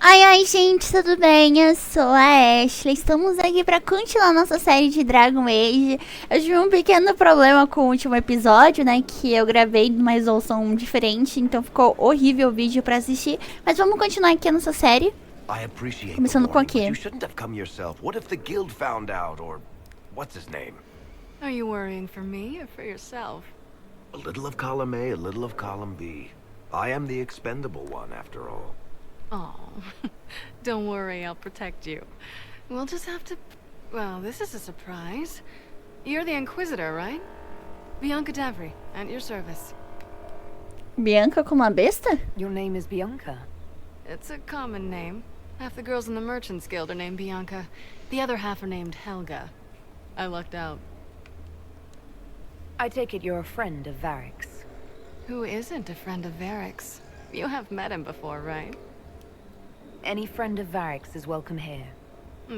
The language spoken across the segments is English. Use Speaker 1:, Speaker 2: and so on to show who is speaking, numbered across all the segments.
Speaker 1: Ai, gente, tudo bem? Eu sou a Ashley. Estamos aqui para continuar nossa série de Dragon Age. Eu tive um pequeno problema com o último episódio, né? Que eu gravei numa resolução diferente, então ficou horrível o vídeo para assistir. Mas vamos continuar aqui a nossa série. Começando com aqui.
Speaker 2: You shouldn't have come yourself. What if the guild found out, or what's his name?
Speaker 3: Are you worrying for me or for yourself?
Speaker 2: A little of column A, a little of column B. I am the expendable one, after all.
Speaker 3: Oh, don't worry, I'll protect you. We'll just have to... Well, this is a surprise. You're the Inquisitor, right? Bianca Davry, at your service.
Speaker 1: Bianca como a besta?
Speaker 4: Your name is Bianca.
Speaker 3: It's a common name. Half the girls in the Merchants Guild are named Bianca. The other half are named Helga. I lucked out.
Speaker 4: I take it you're a friend of Varric's.
Speaker 3: Who isn't a friend of Varric's? You have met him before, right?
Speaker 4: Any friend of Varric's is welcome here.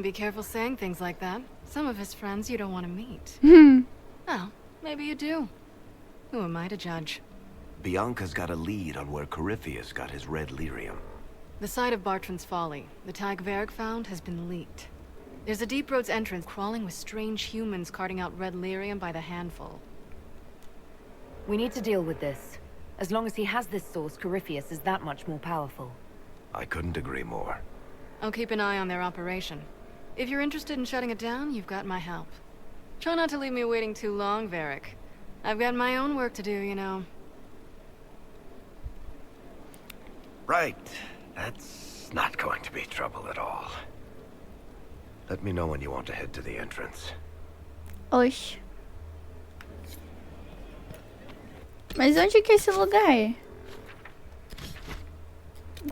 Speaker 3: Be careful saying things like that. Some of his friends you don't want to meet. Well, maybe you do. Who am I to judge?
Speaker 2: Bianca's got a lead on where Corypheus got his red lyrium.
Speaker 3: The site of Bartran's Folly, the tag Varric found, has been leaked. There's a deep roads entrance crawling with strange humans carting out red lyrium by the handful.
Speaker 4: We need to deal with this. As long as he has this source, Corypheus is that much more powerful.
Speaker 2: I couldn't agree more.
Speaker 3: I'll keep an eye on their operation. If you're interested in shutting it down, you've got my help. Try not to leave me waiting too long, Varric. I've got my own work to do, you know.
Speaker 2: Right. That's not going to be trouble at all. Let me know when you want to head to the entrance.
Speaker 1: Oxe. Mas onde que é esse lugar?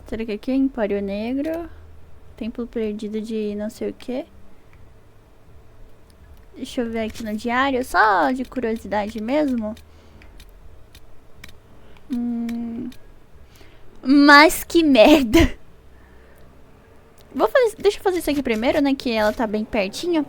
Speaker 1: Será que aqui é Empório Negro? Templo perdido de não sei o que. Deixa eu ver aqui no diário, só de curiosidade mesmo. Mas que merda. Deixa eu fazer isso aqui primeiro, né? Que ela tá bem pertinho.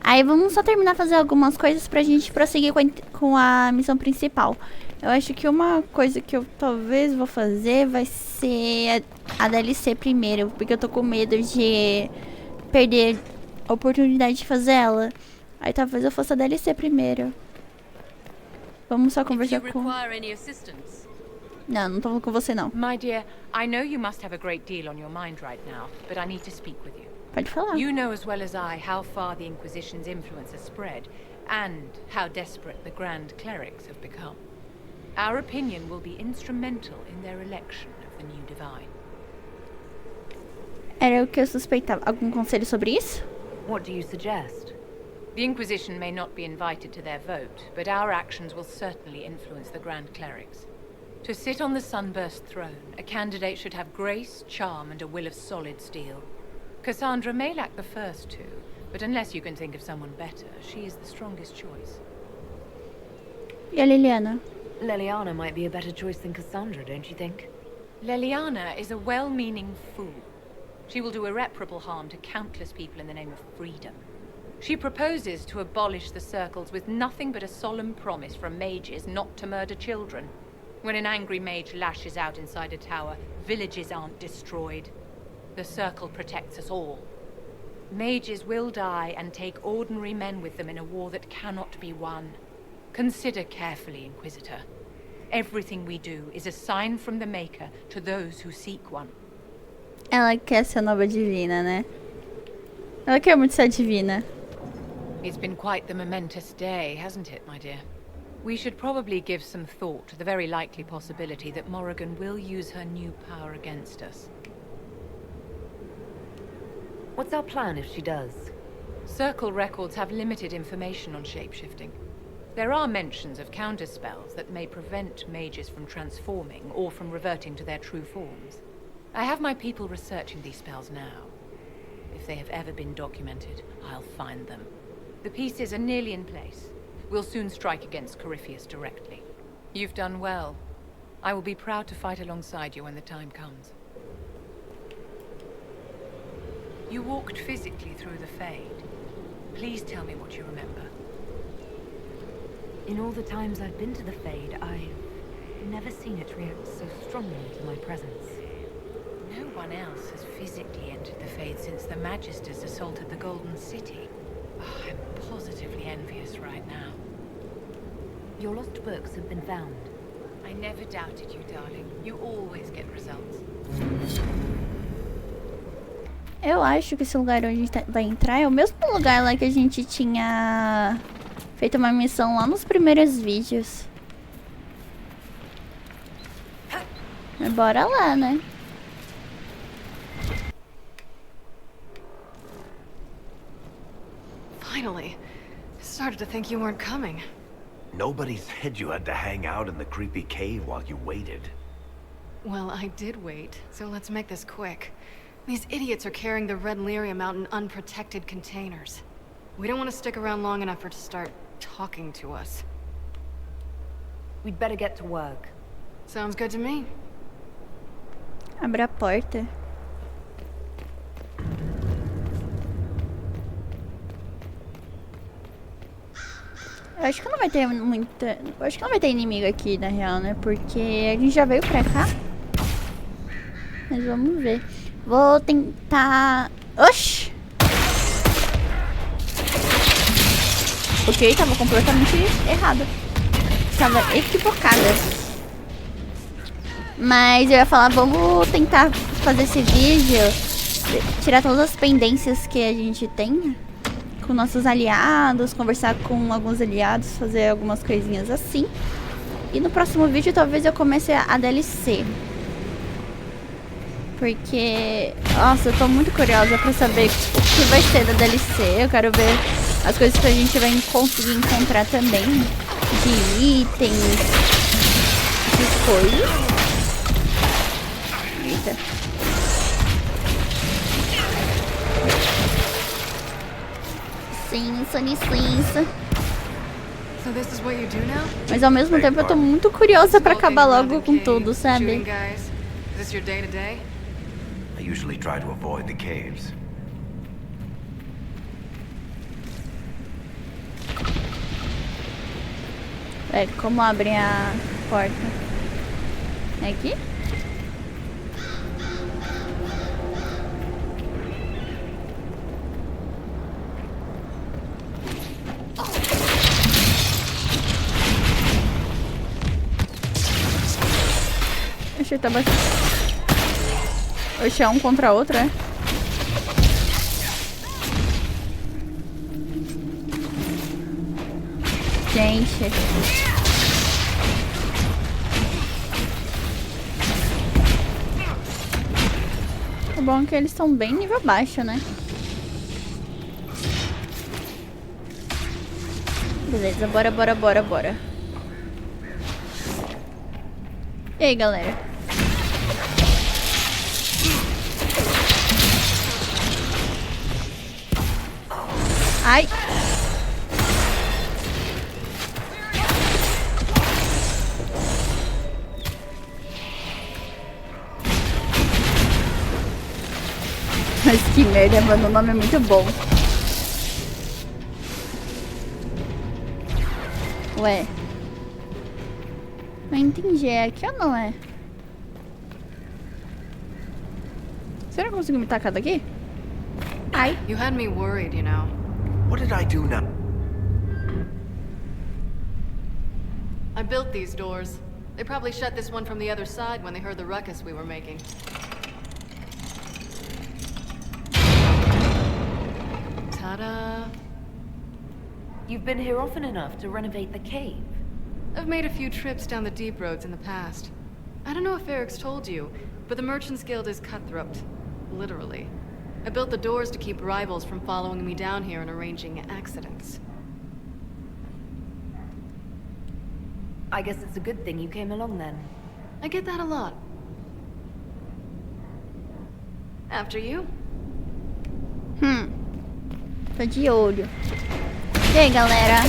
Speaker 1: Aí vamos só terminar de fazer algumas coisas pra gente prosseguir com a missão principal. Eu acho que uma coisa que eu talvez vou fazer vai ser a DLC primeiro. Porque eu tô com medo de perder a oportunidade de fazer ela. Aí talvez eu faça a DLC primeiro. Vamos só conversar com... Não, não tô falando com você não.
Speaker 5: My dear, I know you must have a great deal on your mind right now, but I need to speak with you.
Speaker 1: Pode falar.
Speaker 5: You know as well as I how far the Inquisition's influence has spread, and how desperate the Grand Clerics have become. Our opinion will be instrumental in their election of the new Divine.
Speaker 1: Era o que eu suspeitava. Algum conselho sobre isso?
Speaker 4: What do you suggest?
Speaker 5: The Inquisition may not be invited to their vote, but our actions will certainly influence the Grand Clerics. To sit on the Sunburst throne, a candidate should have grace, charm, and a will of solid steel. Cassandra may lack the first two, but unless you can think of someone better, she is the strongest choice.
Speaker 1: E a Liliana?
Speaker 4: Leliana might be a better choice than Cassandra, don't you think?
Speaker 5: Leliana is a well-meaning fool. She will do irreparable harm to countless people in the name of freedom. She proposes to abolish the circles with nothing but a solemn promise from mages not to murder children. When an angry mage lashes out inside a tower, villages aren't destroyed. The circle protects us all. Mages will die and take ordinary men with them in a war that cannot be won. Consider carefully, Inquisitor. Everything we do is a sign from the Maker to those who seek one.
Speaker 1: Ela quer ser nova divina, né? Ela quer muito ser divina.
Speaker 5: It's been quite the momentous day, hasn't it, my dear? We should probably give some thought to the very likely possibility that Morrigan will use her new power against us.
Speaker 4: What's our plan if she does?
Speaker 5: Circle records have limited information on shapeshifting. There are mentions of counterspells that may prevent mages from transforming or from reverting to their true forms. I have my people researching these spells now. If they have ever been documented, I'll find them. The pieces are nearly in place. We'll soon strike against Corypheus directly. You've done well. I will be proud to fight alongside you when the time comes. You walked physically through the Fade. Please tell me what you remember.
Speaker 4: In all the times I've been to the Fade, I've never seen it react so strongly to my presence.
Speaker 5: No one else has physically entered the Fade since the Magisters assaulted the Golden City. Oh, I'm positively envious right now.
Speaker 4: Your lost books have been found.
Speaker 5: I never doubted you, darling. You always get results.
Speaker 1: Eu acho que esse lugar onde a gente vai entrar é o mesmo lugar lá que a gente tinha feito uma missão lá nos primeiros vídeos. Mas bora lá, né?
Speaker 3: Finally. I started to think you weren't coming.
Speaker 2: Nobody said you had to hang out in the creepy cave while you waited.
Speaker 3: Well, I did wait, so let's make this quick. These idiots are carrying the red lyrium out in unprotected containers. We don't want to stick around long enough for it to start talking to us.
Speaker 4: We'd better get to work.
Speaker 3: Sounds good to me.
Speaker 1: Abre a porta. Eu acho que não vai ter muita... Eu acho que não vai ter inimigo aqui, na real, né? Porque a gente já veio pra cá. Mas vamos ver. Vou tentar... Oxi! Ok, tava completamente errado. Estava equivocada. Mas eu ia falar, vamos tentar fazer esse vídeo, tirar todas as pendências que a gente tem com nossos aliados, conversar com alguns aliados, fazer algumas coisinhas assim. E no próximo vídeo talvez eu comece a DLC. Porque, nossa, eu tô muito curiosa pra saber o que vai ser da DLC. Eu quero ver as coisas que a gente vai conseguir encontrar também. De itens, de coisas. Eita. Licença.
Speaker 3: So this is what you do now?
Speaker 1: Mas ao mesmo tempo eu tô muito curiosa pra acabar logo com tudo, sabe?
Speaker 3: Guys. Is this your day to day?
Speaker 2: I usually try to avoid the caves.
Speaker 1: É, como abre a porta? É aqui? Achei que tá bastante. Oxe, é um contra outro, é? Gente. O bom é que eles estão bem nível baixo, né? Beleza, bora. E aí, galera? Ai! Mas que merda, mano, o nome é muito bom. Ué. Não entendi, é aqui ou não é? Será que eu consigo me tacar daqui? Ai.
Speaker 3: You had me worried, you know.
Speaker 2: What did I do now?
Speaker 3: I built these doors. They probably shut this one from the other side when they heard the ruckus we were making. Ta-da!
Speaker 4: You've been here often enough to renovate the cave.
Speaker 3: I've made a few trips down the deep roads in the past. I don't know if Eric's told you, but the Merchants Guild is cutthroat. Literally. I built the doors to keep rivals from following me down here and arranging accidents.
Speaker 4: I guess it's a good thing you came along then.
Speaker 3: I get that a lot. After you.
Speaker 1: Tô de olho. E aí, galera?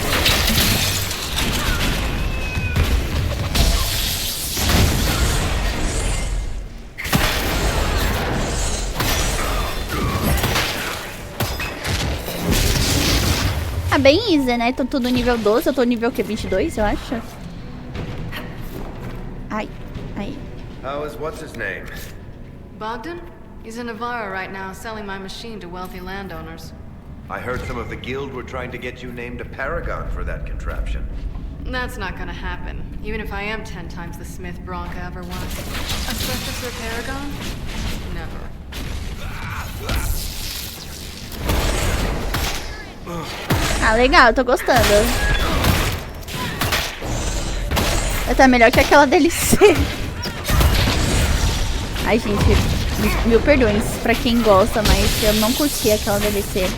Speaker 1: Ah, bem easy, né? Tô tudo nível 12, eu tô nível o quê? 22, eu acho? Ai.
Speaker 2: How is what's his name?
Speaker 3: Bogdan? He's in Navarra right now, selling my machine to wealthy landowners.
Speaker 2: I heard some of the guild were trying to get you named a paragon for that contraption.
Speaker 3: That's not gonna happen, even if I am 10 times the Smith Bronca ever was. Asbestos or paragon? Never.
Speaker 1: Ah, legal, eu tô gostando. Tá melhor que aquela DLC. Ai, gente, mil perdões pra quem gosta, mas eu não curti aquela DLC.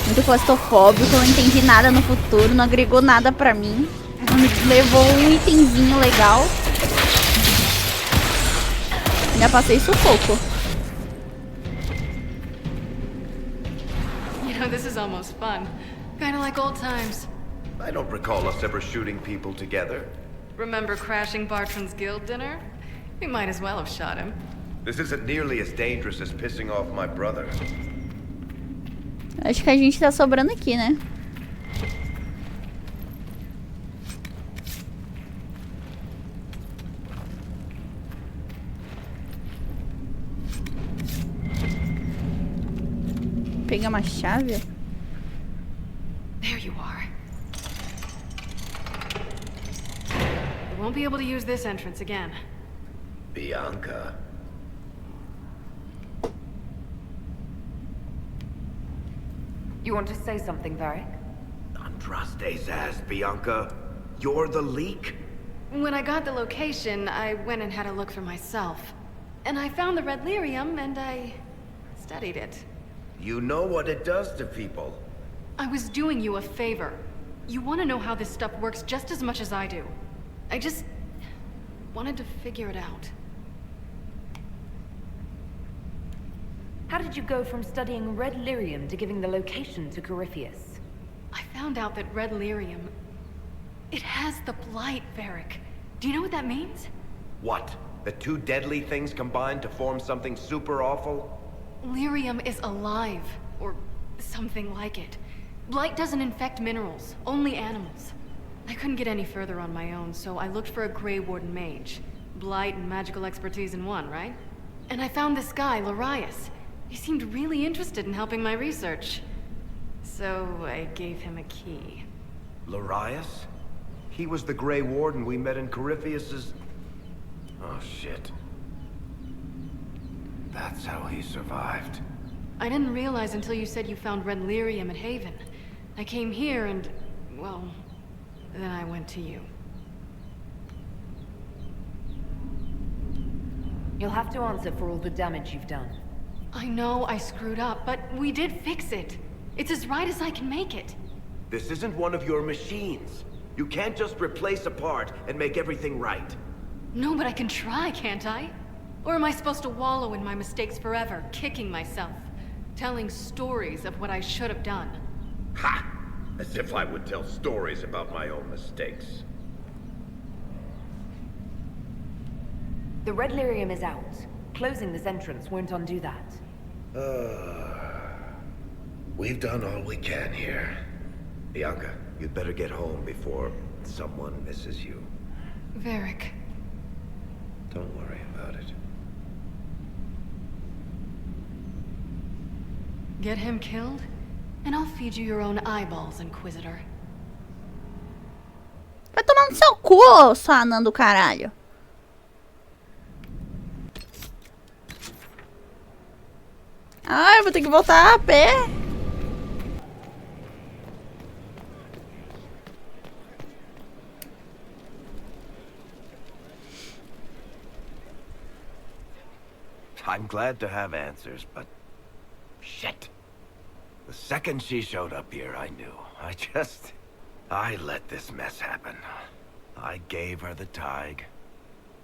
Speaker 1: Muito claustrofóbico, não entendi nada no futuro, não agregou nada pra mim. Levou um itemzinho legal. Já passei sufoco.
Speaker 3: You know, this is almost fun. Kinda like old times.
Speaker 2: I don't recall us ever shooting people together.
Speaker 3: Remember crashing Bartram's guild dinner? We might as well have shot him.
Speaker 2: This isn't nearly as dangerous as pissing off my brother.
Speaker 1: Acho que a gente tá sobrando aqui, né? Pegar uma chave?
Speaker 3: There you are. We won't be able to use this entrance again.
Speaker 2: Bianca.
Speaker 4: You want to say something, Varric?
Speaker 2: Andraste's ass, Bianca. You're the leak?
Speaker 3: When I got the location, I went and had a look for myself. And I found the red lyrium, and I studied it.
Speaker 2: You know what it does to people.
Speaker 3: I was doing you a favor. You want to know how this stuff works just as much as I do. I just wanted to figure it out.
Speaker 4: How did you go from studying red lyrium to giving the location to Corypheus?
Speaker 3: I found out that red lyrium... It has the blight, Varric. Do you know what that means?
Speaker 2: What? The two deadly things combined to form something super awful?
Speaker 3: Lyrium is alive, or something like it. Blight doesn't infect minerals, only animals. I couldn't get any further on my own, so I looked for a Grey Warden mage. Blight and magical expertise in one, right? And I found this guy, Larius. He seemed really interested in helping my research. So I gave him a key.
Speaker 2: Larius? He was the Grey Warden we met in Corypheus's... Oh, shit. That's how he survived.
Speaker 3: I didn't realize until you said you found red lyrium at Haven. I came here and, well, then I went to you.
Speaker 4: You'll have to answer for all the damage you've done.
Speaker 3: I know I screwed up, but we did fix it. It's as right as I can make it.
Speaker 2: This isn't one of your machines. You can't just replace a part and make everything right.
Speaker 3: No, but I can try, can't I? Or am I supposed to wallow in my mistakes forever, kicking myself? Telling stories of what I should have done?
Speaker 2: Ha! As if I would tell stories about my own mistakes.
Speaker 4: The red lyrium is out. Closing this entrance won't undo that.
Speaker 2: We've done all we can here. Bianca, you'd better get home before someone misses you.
Speaker 3: Varric.
Speaker 2: Don't worry about it.
Speaker 3: Get him killed, and I'll feed you your own eyeballs, Inquisitor.
Speaker 1: Vai tomar no seu cu, sua anã do caralho. Ai, vou ter que voltar a pé.
Speaker 2: I'm glad to have answers, but... Shit. The second she showed up here, I knew. I let this mess happen. I gave her the Tig.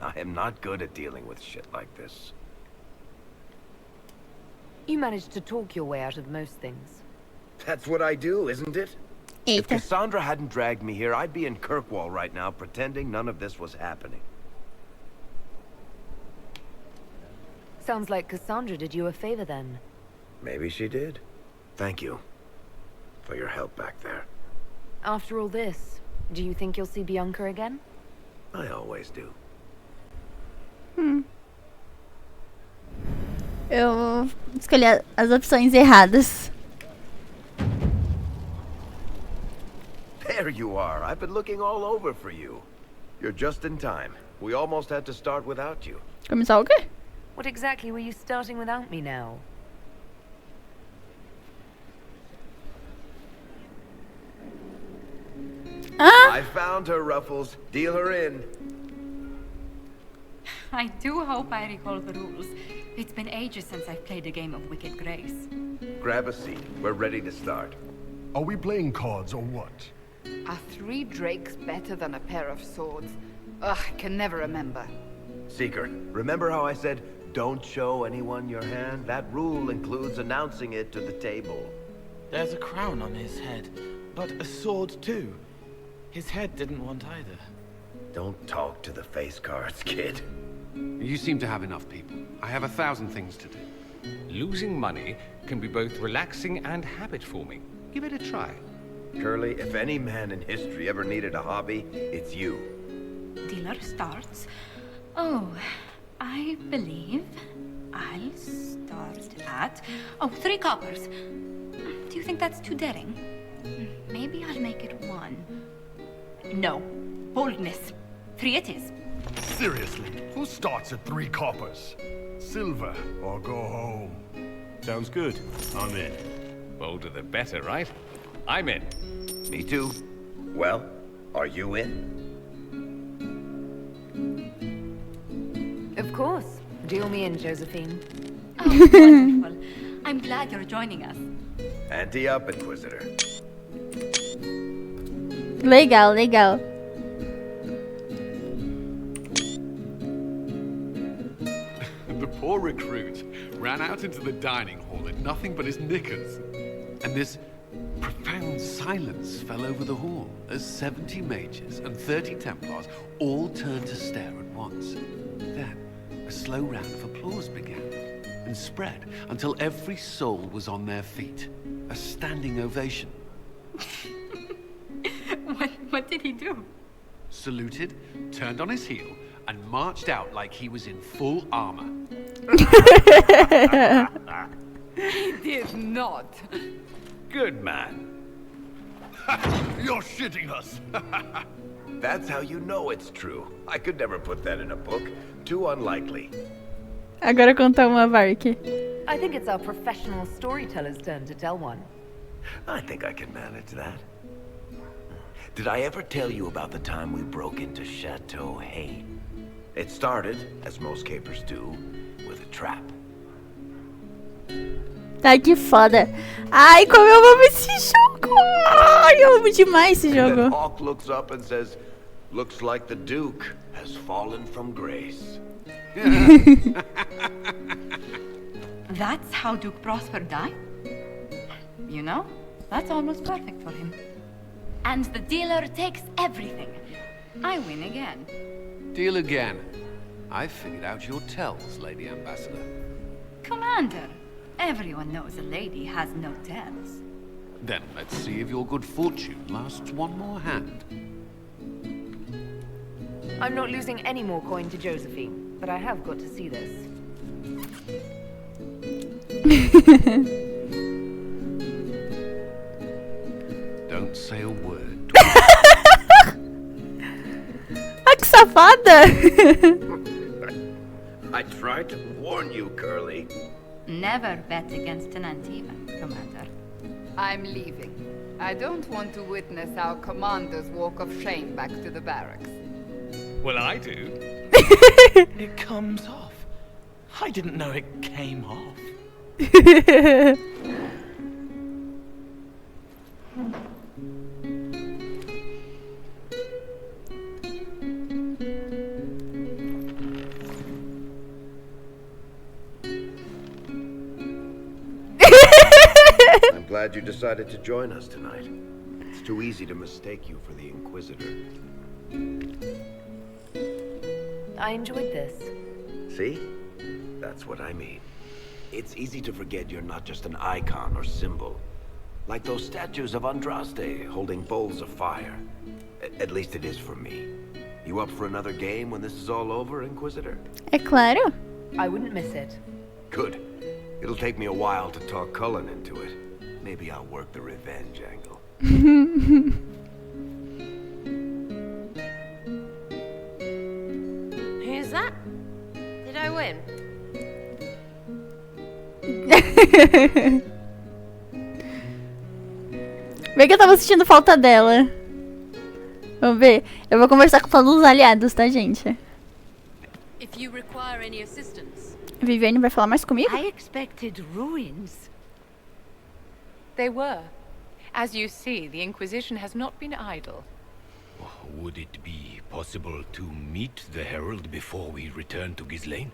Speaker 2: I am not good at dealing with shit like this.
Speaker 4: You managed to talk your way out of most things.
Speaker 2: That's what I do, isn't it? If
Speaker 1: Eita.
Speaker 2: Cassandra hadn't dragged me here, I'd be in Kirkwall right now, pretending none of this was happening.
Speaker 4: Sounds like Cassandra did you a favor then.
Speaker 2: Maybe she did. Thank you for your help back there.
Speaker 4: After all this, do you think you'll see Bianca again?
Speaker 2: I always do.
Speaker 1: Eu escolhi as opções erradas.
Speaker 2: There you are. I've been looking all over for you. You're just in time. We almost had to start without you.
Speaker 1: Começar o quê?
Speaker 4: What exactly were you starting without me now?
Speaker 1: Ah!
Speaker 2: I found her, Ruffles. Deal her in.
Speaker 6: I do hope I recall the rules. It's been ages since I've played a game of Wicked Grace.
Speaker 2: Grab a seat. We're ready to start.
Speaker 7: Are we playing cards or what?
Speaker 8: Are 3 drakes better than a pair of swords? Ugh, I can never remember.
Speaker 2: Seeker, remember how I said, don't show anyone your hand? That rule includes announcing it to the table.
Speaker 9: There's a crown on his head, but a sword too. His head didn't want either.
Speaker 2: Don't talk to the face cards, kid.
Speaker 10: You seem to have enough people. I have 1,000 things to do. Losing money can be both relaxing and habit-forming. Give it a try.
Speaker 2: Curly, if any man in history ever needed a hobby, it's you.
Speaker 6: Dealer starts. Oh, I believe I'll start at... Oh, 3 coppers. Do you think that's too daring? Maybe I'll make it 1. No. Boldness. 3 it is.
Speaker 7: Seriously, who starts at 3 coppers? Silver or go home?
Speaker 10: Sounds good. I'm in. Bolder the better, right? I'm in.
Speaker 2: Me too. Well, are you in?
Speaker 4: Of course. Deal me in, Josephine.
Speaker 6: Oh, wonderful. I'm glad you're joining us.
Speaker 2: Ante up, Inquisitor.
Speaker 1: Legal, legal.
Speaker 10: The poor recruit ran out into the dining hall in nothing but his knickers. And this profound silence fell over the hall as 70 mages and 30 Templars all turned to stare at once. Then, a slow round of applause began and spread until every soul was on their feet. A standing ovation.
Speaker 6: What did he do?
Speaker 10: Saluted, turned on his heel, and marched out like he was in full armor.
Speaker 8: He did not.
Speaker 2: Good man.
Speaker 7: You're shitting us!
Speaker 2: That's how you know it's true. I could never put that in a book. Too unlikely.
Speaker 1: Agora contar uma, Vark.
Speaker 4: I think it's our professional storyteller's turn to tell one.
Speaker 2: I think I can manage that. Did I ever tell you about the time we broke into Chateau Hain? It started, as most capers do, with a trap.
Speaker 1: Ai, que foda. Ai, como eu amo esse jogo. Ai, eu amo demais esse
Speaker 2: And then
Speaker 1: jogo.
Speaker 2: Hawk looks up and says, looks like the Duke has fallen from grace.
Speaker 6: That's how Duke Prosper died? You know, that's almost perfect for him. And the dealer takes everything. I win again.
Speaker 10: Deal again. I figured out your tells, Lady Ambassador.
Speaker 6: Commander, everyone knows a lady has no tells.
Speaker 10: Then let's see if your good fortune lasts one more hand.
Speaker 4: I'm not losing any more coin to Josephine, but I have got to see this.
Speaker 10: Don't say a word.
Speaker 1: Ah, que safada.
Speaker 2: I tried to warn you, Curly.
Speaker 6: Never bet against an Antiva, Commander.
Speaker 8: I'm leaving. I don't want to witness our commander's walk of shame back to the barracks.
Speaker 9: Well, I do. It comes off. I didn't know it came off.
Speaker 2: I'm glad you decided to join us tonight. It's too easy to mistake you for the Inquisitor.
Speaker 4: I enjoyed this.
Speaker 2: See? That's what I mean. It's easy to forget you're not just an icon or symbol. Like those statues of Andraste holding bowls of fire. At least it is for me. You up for another game when this is all over, Inquisitor?
Speaker 1: É claro.
Speaker 4: I wouldn't miss it.
Speaker 2: Good. It'll take me a while to talk Cullen into it. Maybe I'll work the revenge angle.
Speaker 11: Who's that? Did I win?
Speaker 1: Vê que eu tava sentindo falta dela. Vamos ver. Eu vou conversar com todos os aliados, tá, gente?
Speaker 12: If you require any assistance.
Speaker 1: Viviane vai falar mais comigo?
Speaker 13: I expected ruins.
Speaker 5: They were. As you see, the Inquisition has not been idle.
Speaker 14: Would it be possible to meet the Herald before we return to Ghislaine?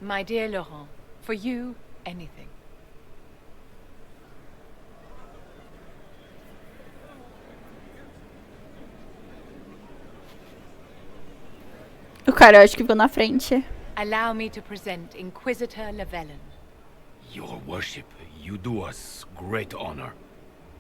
Speaker 5: My dear Laurent, for you, anything.
Speaker 1: O cara, eu acho que ficou na frente.
Speaker 5: Allow me to present Inquisitor Llewellyn.
Speaker 14: Your worship, you do us great honor.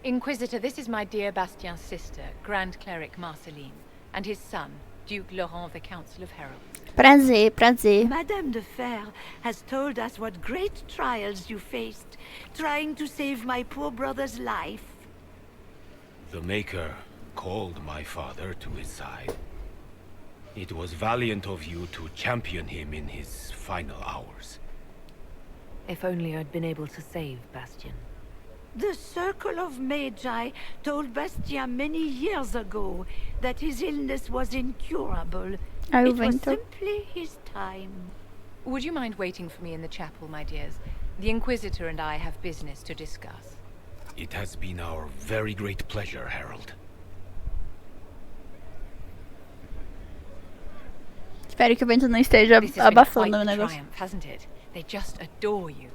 Speaker 5: Inquisitor, this is my dear Bastien's sister, Grand Cleric Marceline, and his son, Duke Laurent of the Council of Heralds.
Speaker 1: Prazer, prazer.
Speaker 13: Madame de Fer has told us what great trials you faced, trying to save my poor brother's life.
Speaker 14: The Maker called my father to his side. It was valiant of you to champion him in his final hours.
Speaker 4: If only I'd been able to save Bastien.
Speaker 13: The Circle of Magi told Bastien many years ago that his illness was incurable. It was simply his time.
Speaker 5: Would you mind waiting for me in the chapel, my dears? The Inquisitor and I have business to discuss.
Speaker 14: It has been our very great pleasure, Herald.
Speaker 1: Espero que o vento não esteja abafando o negócio.
Speaker 5: Triumph, hasn't it? They just adore you.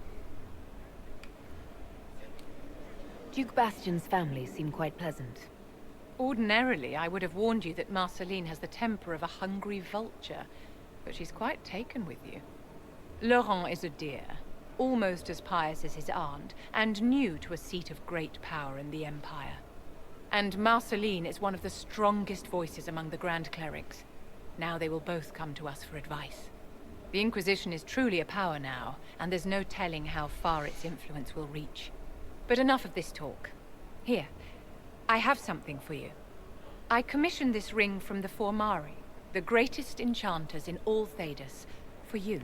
Speaker 4: Duke Bastien's family seem quite pleasant.
Speaker 5: Ordinarily, I would have warned you that Marceline has the temper of a hungry vulture, but she's quite taken with you. Laurent is a dear, almost as pious as his aunt, and new to a seat of great power in the Empire. And Marceline is one of the strongest voices among the Grand Clerics. Now they will both come to us for advice. The Inquisition is truly a power now, and there's no telling how far its influence will reach. But enough of this talk. Here, I have something for you. I commissioned this ring from the Formari, the greatest enchanters in all Thedas, for you.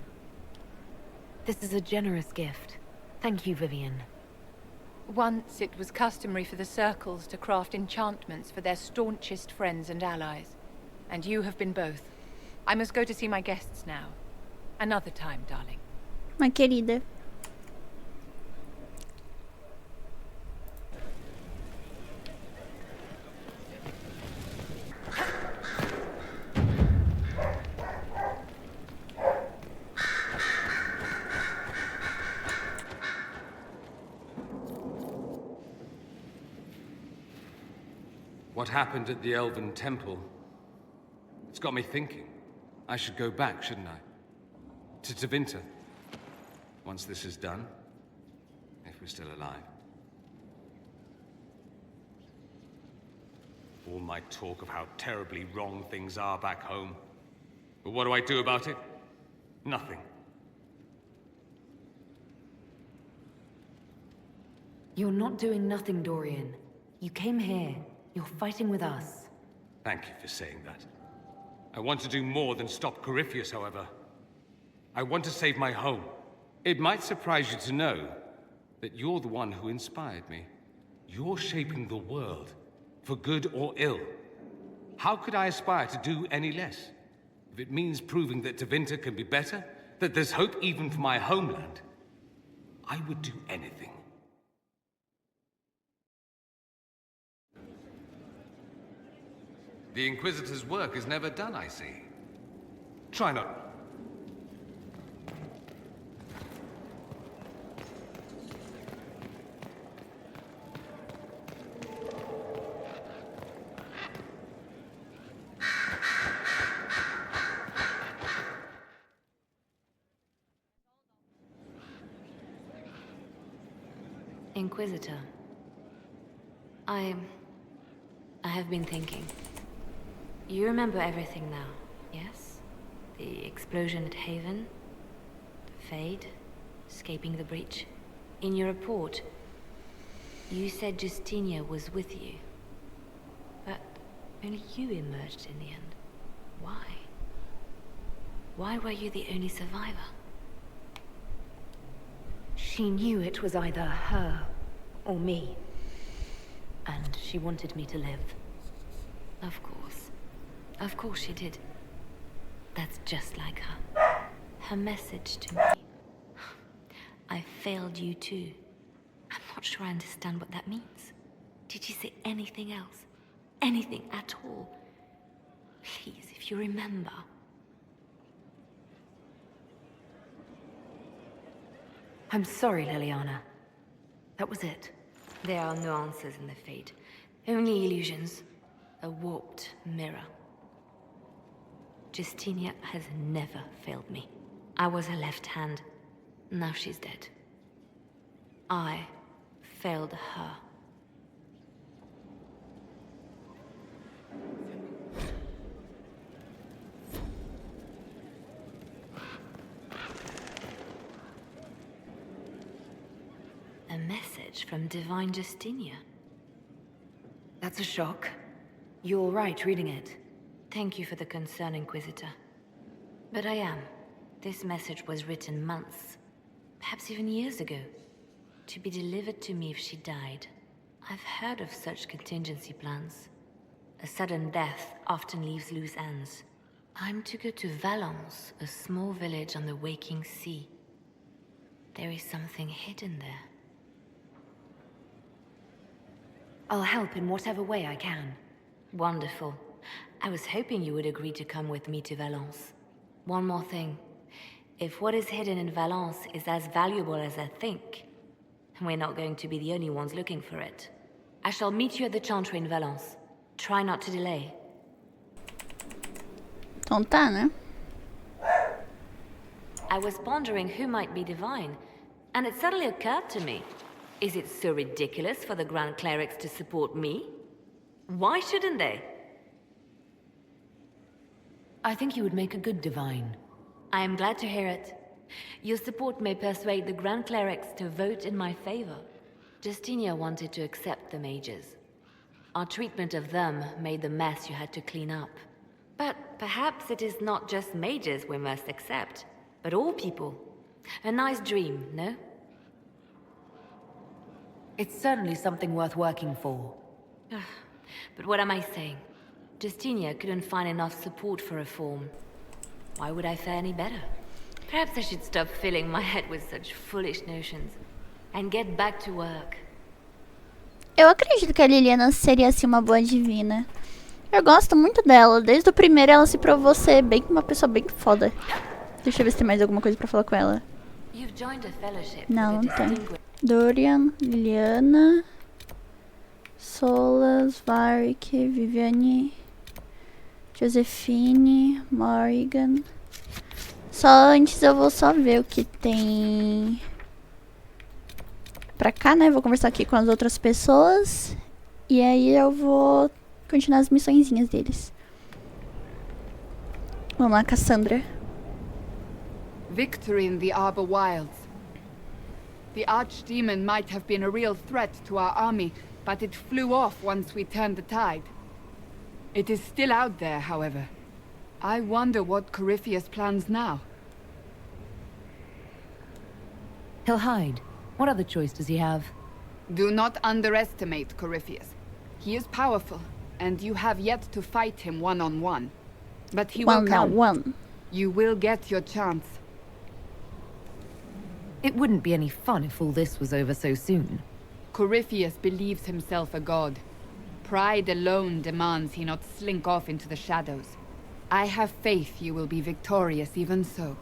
Speaker 4: This is a generous gift. Thank you, Vivian.
Speaker 5: Once it was customary for the circles to craft enchantments for their staunchest friends and allies. And you have been both. I must go to see my guests now. Another time, darling.
Speaker 1: My querida.
Speaker 15: What happened at the Elven Temple? It's got me thinking. I should go back, shouldn't I? To Tevinter. Once this is done. If we're still alive. All my talk of how terribly wrong things are back home. But what do I do about it? Nothing.
Speaker 4: You're not doing nothing, Dorian. You came here. You're fighting with us.
Speaker 15: Thank you for saying that. I want to do more than stop Corypheus, however. I want to save my home. It might surprise you to know that you're the one who inspired me. You're shaping the world, for good or ill. How could I aspire to do any less? If it means proving that Tevinter can be better, that there's hope even for my homeland, I would do anything. The Inquisitor's work is never done, I see. Try not...
Speaker 4: Inquisitor. I have been thinking. You remember everything now, yes? The explosion at Haven, the Fade, escaping the breach. In your report, you said Justinia was with you. But only you emerged in the end. Why? Why were you the only survivor? She knew it was either her or me. And she wanted me to live. Of course. Of course she did. That's just like her. Her message to me. I failed you too. I'm not sure I understand what that means. Did she say anything else? Anything at all? Please, if you remember. I'm sorry, Liliana. That was it. There are no answers in the fate. Only illusions. A warped mirror. Justinia has never failed me. I was her left hand. Now she's dead. I failed her. A message from Divine Justinia. That's a shock. You're right reading it. Thank you for the concern, Inquisitor. But I am. This message was written months, perhaps even years ago, to be delivered to me if she died. I've heard of such contingency plans. A sudden death often leaves loose ends. I'm to go to Valence, a small village on the waking sea. There is something hidden there. I'll help in whatever way I can. Wonderful. I was hoping you would agree to come with me to Valence. One more thing. If what is hidden in Valence is as valuable as I think, we're not going to be the only ones looking for it. I shall meet you at the Chantry in Valence. Try not to delay.
Speaker 1: Então tá, né?
Speaker 4: I was pondering who might be divine, and it suddenly occurred to me. Is it so ridiculous for the Grand Clerics to support me? Why shouldn't they? I think you would make a good divine. I am glad to hear it. Your support may persuade the Grand Clerics to vote in my favor. Justinia wanted to accept the mages. Our treatment of them made the mess you had to clean up. But perhaps it is not just mages we must accept, but all people. A nice dream, no? It's certainly something worth working for. But what am I saying? Justinia couldn't find enough support for reform. Why would I fare any better? Perhaps I should stop filling my head with such foolish notions and get back to work.
Speaker 1: Eu acredito que a Liliana seria assim uma boa divina. Eu gosto muito dela. Desde o primeiro ela se provou ser bem uma pessoa bem foda. Deixa eu ver se tem mais alguma coisa pra falar com ela. Não, não tem. Dorian, Liliana, Solas, Varric, Viviane, Josephine, Morrigan. Só antes eu vou só ver o que tem pra cá, né? Vou conversar aqui com as outras pessoas. E aí eu vou continuar as missõezinhas deles. Vamos lá, Cassandra.
Speaker 8: Victory in the Arbor Wilds. The Archdemon might have been a real threat to our army, but it flew off once we turned the tide. It is still out there, however. I wonder what Corypheus plans now.
Speaker 4: He'll hide. What other choice does he have?
Speaker 8: Do not underestimate Corypheus. He is powerful, and you have yet to fight him one-on-one. But he will come.
Speaker 1: One-on-one.
Speaker 8: You will get your chance.
Speaker 4: It wouldn't be any fun if all this was over so soon.
Speaker 8: Corypheus believes himself a god. Pride alone demands he not slink off into the shadows. I have faith you will be victorious even so.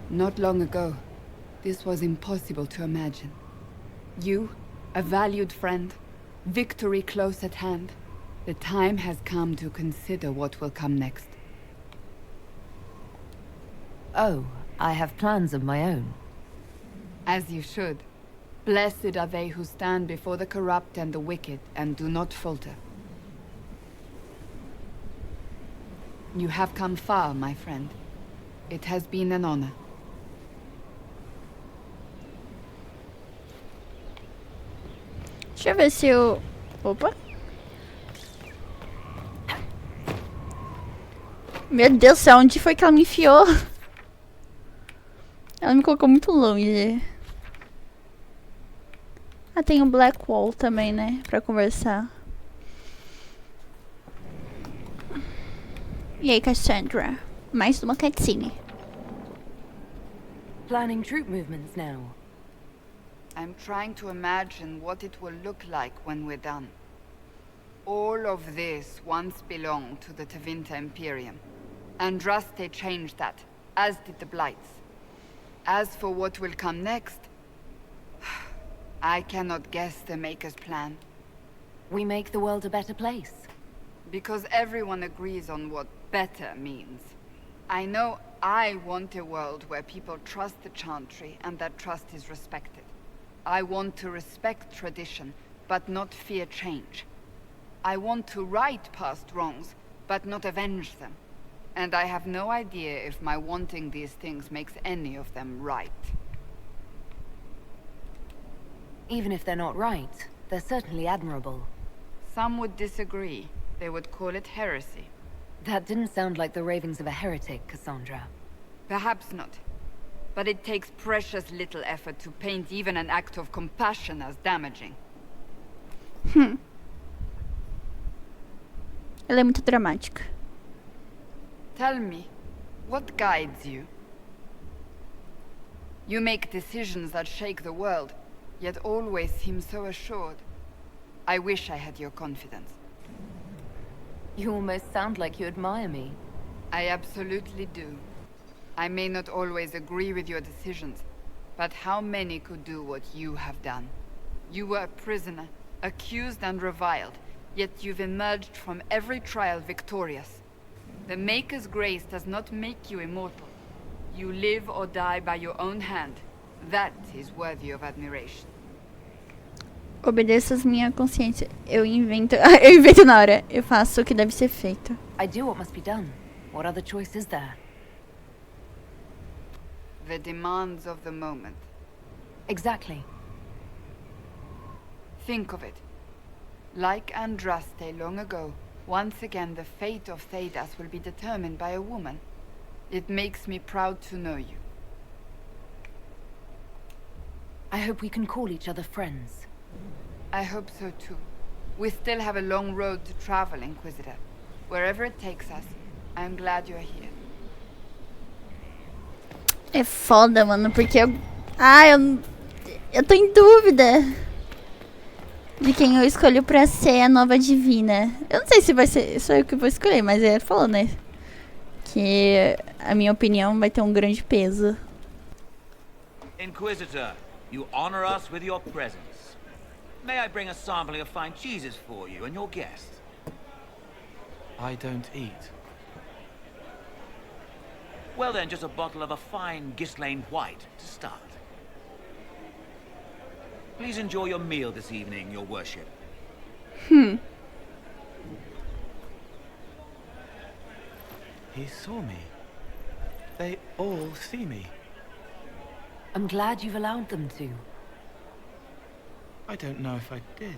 Speaker 8: Not long ago, this was impossible to imagine. You, a valued friend, victory close at hand. The time has come to consider what will come next.
Speaker 4: Oh, I have plans of my own.
Speaker 8: As you should. Blessed are they who stand before the corrupt and the wicked and do not falter. You have come far, my friend. It has been an honor.
Speaker 1: Deixa eu ver se eu... Opa. Meu Deus do céu, onde foi que ela me enfiou? Ela me colocou muito longe. Ah, tem um Black Wall também, né? Pra conversar. E aí, Cassandra? Mais uma cutscene.
Speaker 4: Planning troop movements now.
Speaker 8: I'm trying to imagine what it will look like when we're done. All of this once belonged to the Tevinter Imperium. Andraste changed that, as did the Blights. As for what will come next, I cannot guess the Maker's plan.
Speaker 4: We make the world a better place.
Speaker 8: Because everyone agrees on what better means. I know I want a world where people trust the Chantry and that trust is respected. I want to respect tradition, but not fear change. I want to right past wrongs, but not avenge them. And I have no idea if my wanting these things makes any of them right.
Speaker 4: Even if they're not right, they're certainly admirable.
Speaker 8: Some would disagree. They would call it heresy.
Speaker 4: That didn't sound like the ravings of a heretic, Cassandra.
Speaker 8: Perhaps not. But it takes precious little effort to paint even an act of compassion as damaging.
Speaker 1: Ela é muito dramática.
Speaker 8: Tell me, what guides you? You make decisions that shake the world, yet always seem so assured. I wish I had your confidence.
Speaker 4: You almost sound like you admire me.
Speaker 8: I absolutely do. I may not always agree with your decisions, but how many could do what you have done? You were a prisoner, accused and reviled, yet you've emerged from every trial victorious. The Maker's grace does not make you immortal. You live or die by your own hand. That is worthy of admiration.
Speaker 1: Obedeças minha consciência. Eu invento... eu invento na hora. Eu faço o que deve ser feito.
Speaker 4: I do what must be done. What other choice is there?
Speaker 8: The demands of the moment.
Speaker 4: Exactly.
Speaker 8: Think of it. Like Andraste long ago, once again the fate of Thedas will be determined by a woman. It makes me proud to know you.
Speaker 4: I hope we can call each other friends.
Speaker 8: I hope so too. We still have a long road to travel, Inquisitor. Wherever it takes us, I'm glad you're here.
Speaker 1: É foda, mano, porque eu... Ah, eu tô em dúvida de quem eu escolho pra ser a nova divina. Eu não sei se vai ser só eu que vou escolher, mas ele falou, né? Que a minha opinião vai ter um grande peso.
Speaker 16: Inquisitor, you honor us with your presence. May I bring a sampling of fine cheeses for you and your guests?
Speaker 9: I don't eat.
Speaker 16: Well then, just a bottle of a fine Gislane White to start. Please enjoy your meal this evening, your worship.
Speaker 9: He saw me. They all see me.
Speaker 4: I'm glad you've allowed them to.
Speaker 9: I don't know if I did.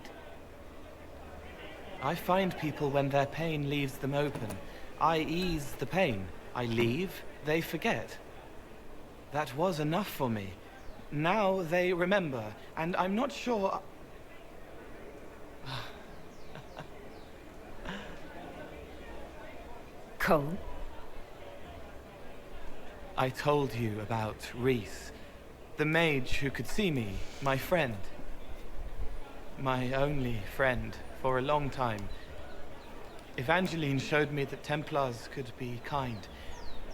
Speaker 9: I find people when their pain leaves them open. I ease the pain. I leave, they forget. That was enough for me. Now they remember, and I'm not sure...
Speaker 4: Cole?
Speaker 9: I told you about Reese, the mage who could see me, my friend. My only friend for a long time. Evangeline showed me that Templars could be kind,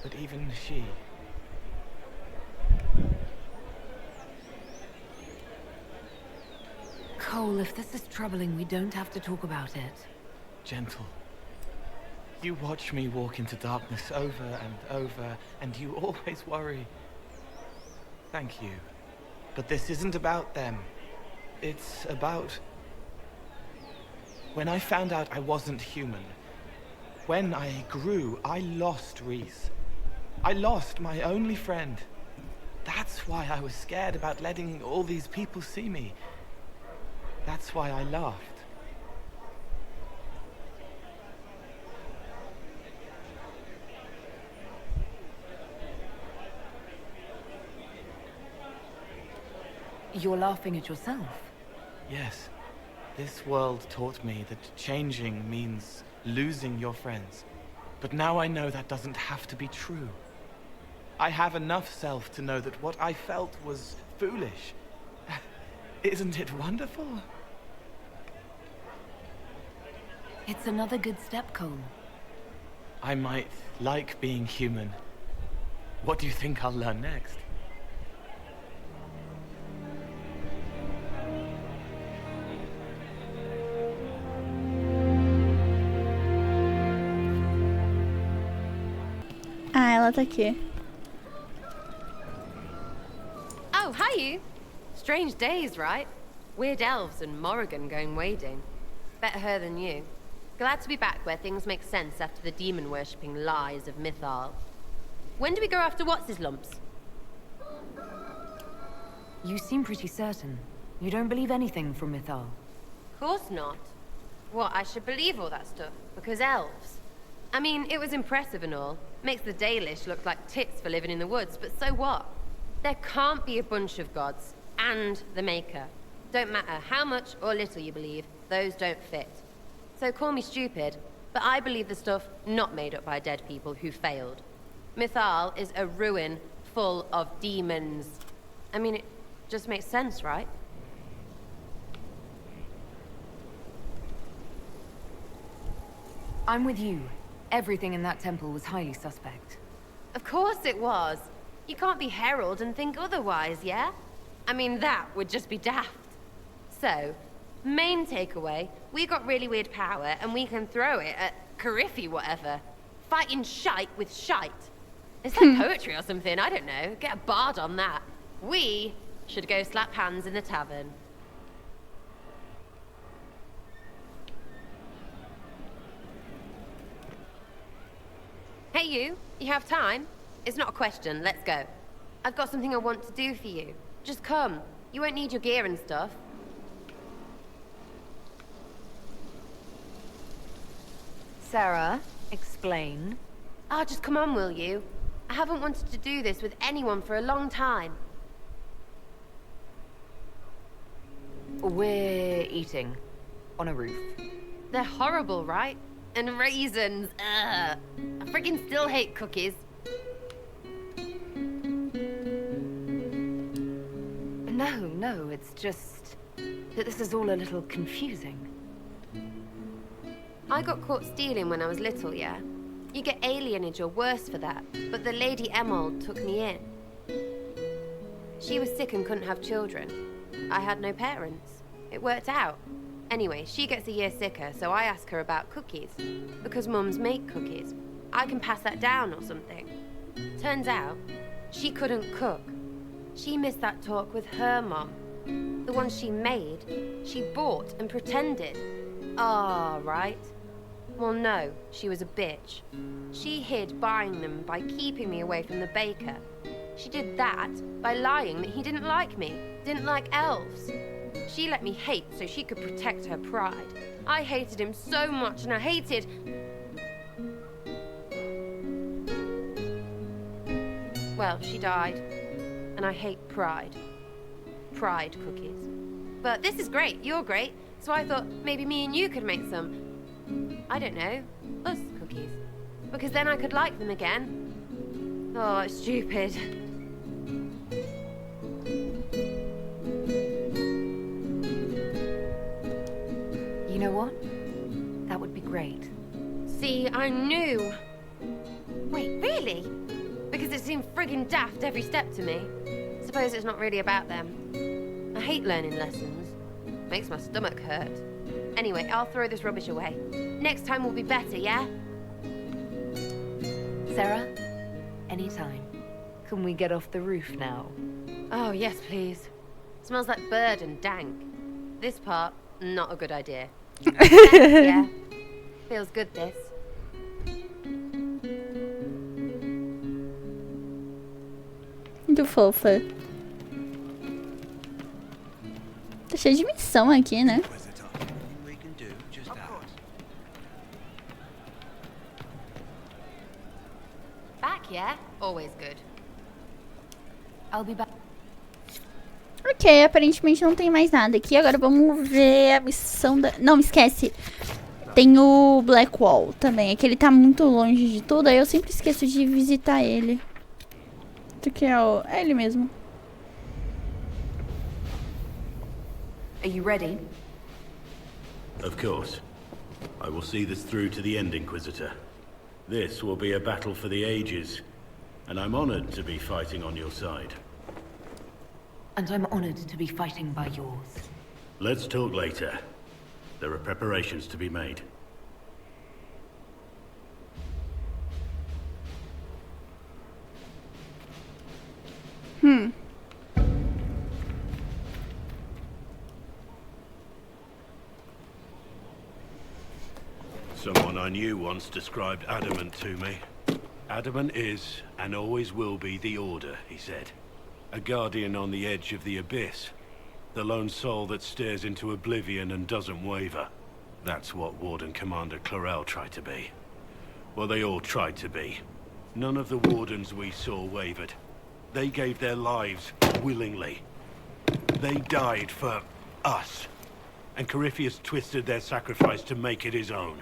Speaker 9: but even she...
Speaker 4: Cole, if this is troubling, we don't have to talk about it.
Speaker 9: Gentle. You watch me walk into darkness over and over, and you always worry. Thank you. But this isn't about them. It's about... When I found out I wasn't human, When I grew, I lost Reese. I lost my only friend. That's why I was scared about letting all these people see me. That's why I laughed.
Speaker 4: You're laughing at yourself?
Speaker 9: Yes. This world taught me that changing means losing your friends. But now I know that doesn't have to be true. I have enough self to know that what I felt was foolish. Isn't it wonderful?
Speaker 4: It's another good step, Cole.
Speaker 9: I might like being human. What do you think I'll learn next?
Speaker 1: Ah, ela tá aqui.
Speaker 11: Oh, hi you. Strange days, right? Weird elves and Morrigan going wading. Better her than you. Glad to be back where things make sense after the demon-worshipping lies of Mythal. When do we go after What's-His-Lumps?
Speaker 4: You seem pretty certain. You don't believe anything from Mythal?
Speaker 11: Course not. What, I should believe all that stuff? Because elves? I mean, it was impressive and all. Makes the Dalish look like tits for living in the woods, but so what? There can't be a bunch of gods, and the Maker. Don't matter how much or little you believe, those don't fit. So call me stupid, but I believe the stuff not made up by dead people who failed. Mythal is a ruin full of demons. I mean, it just makes sense, right?
Speaker 4: I'm with you. Everything in that temple was highly suspect.
Speaker 11: Of course it was. You can't be Herald and think otherwise, yeah? I mean, that would just be daft. So, main takeaway, we got really weird power and we can throw it at Cariffi whatever. Fighting shite with shite. It's like poetry or something, I don't know. Get a bard on that. We should go slap hands in the tavern. Hey you have time? It's not a question, let's go. I've got something I want to do for you. Just come. You won't need your gear and stuff.
Speaker 4: Sarah, explain.
Speaker 11: Ah, just come on, will you? I haven't wanted to do this with anyone for a long time.
Speaker 4: We're eating. On a roof.
Speaker 11: They're horrible, right? And raisins. Ugh. I freaking still hate cookies.
Speaker 4: No, it's just that this is all a little confusing.
Speaker 11: I got caught stealing when I was little, yeah? You get alienage or worse for that, but the Lady Emerald took me in. She was sick and couldn't have children. I had no parents. It worked out. Anyway, she gets a year sicker, so I ask her about cookies. Because mums make cookies. I can pass that down or something. Turns out, she couldn't cook. She missed that talk with her mom. The one she made, she bought and pretended. Ah, right. Well, no, she was a bitch. She hid buying them by keeping me away from the baker. She did that by lying that he didn't like me, didn't like elves. She let me hate so she could protect her pride. I hated him so much, and I hated... Well, she died. And I hate pride. Pride cookies. But this is great, you're great. So I thought maybe me and you could make some... I don't know, us cookies. Because then I could like them again. Oh, it's stupid.
Speaker 4: You know what? That would be great.
Speaker 11: See, I knew. Wait, really? Because it seemed friggin' daft every step to me. Suppose it's not really about them. I hate learning lessons. Makes my stomach hurt. Anyway, I'll throw this rubbish away. Next time will be better, yeah?
Speaker 4: Sarah, anytime. Can we get off the roof now?
Speaker 11: Oh, yes, please. Smells like bird and dank. This part, not a good idea. Yeah. Feels good, this.
Speaker 1: Muito fofa. Tá cheio de missão aqui, né?
Speaker 11: Back, yeah? Always good. I'll be back.
Speaker 1: Ok, aparentemente não tem mais nada aqui. Agora vamos ver a missão da... Não, esquece. Tem o Blackwall também. É que ele tá muito longe de tudo. Aí eu sempre esqueço de visitar ele. Isso aqui é o... É ele mesmo.
Speaker 4: Are you ready?
Speaker 17: Of course. I will see this through to the end, Inquisitor. This will be a battle for the ages, and I'm honored to be fighting on your side.
Speaker 4: And I'm honored to be fighting by yours.
Speaker 17: Let's talk later. There are preparations to be made. Someone I knew once described adamant to me. Adamant is, and always will be, the Order, he said. A guardian on the edge of the abyss. The lone soul that stares into oblivion and doesn't waver. That's what Warden Commander Clarel tried to be. Well, they all tried to be. None of the Wardens we saw wavered. They gave their lives willingly. They died for us. And Corypheus twisted their sacrifice to make it his own.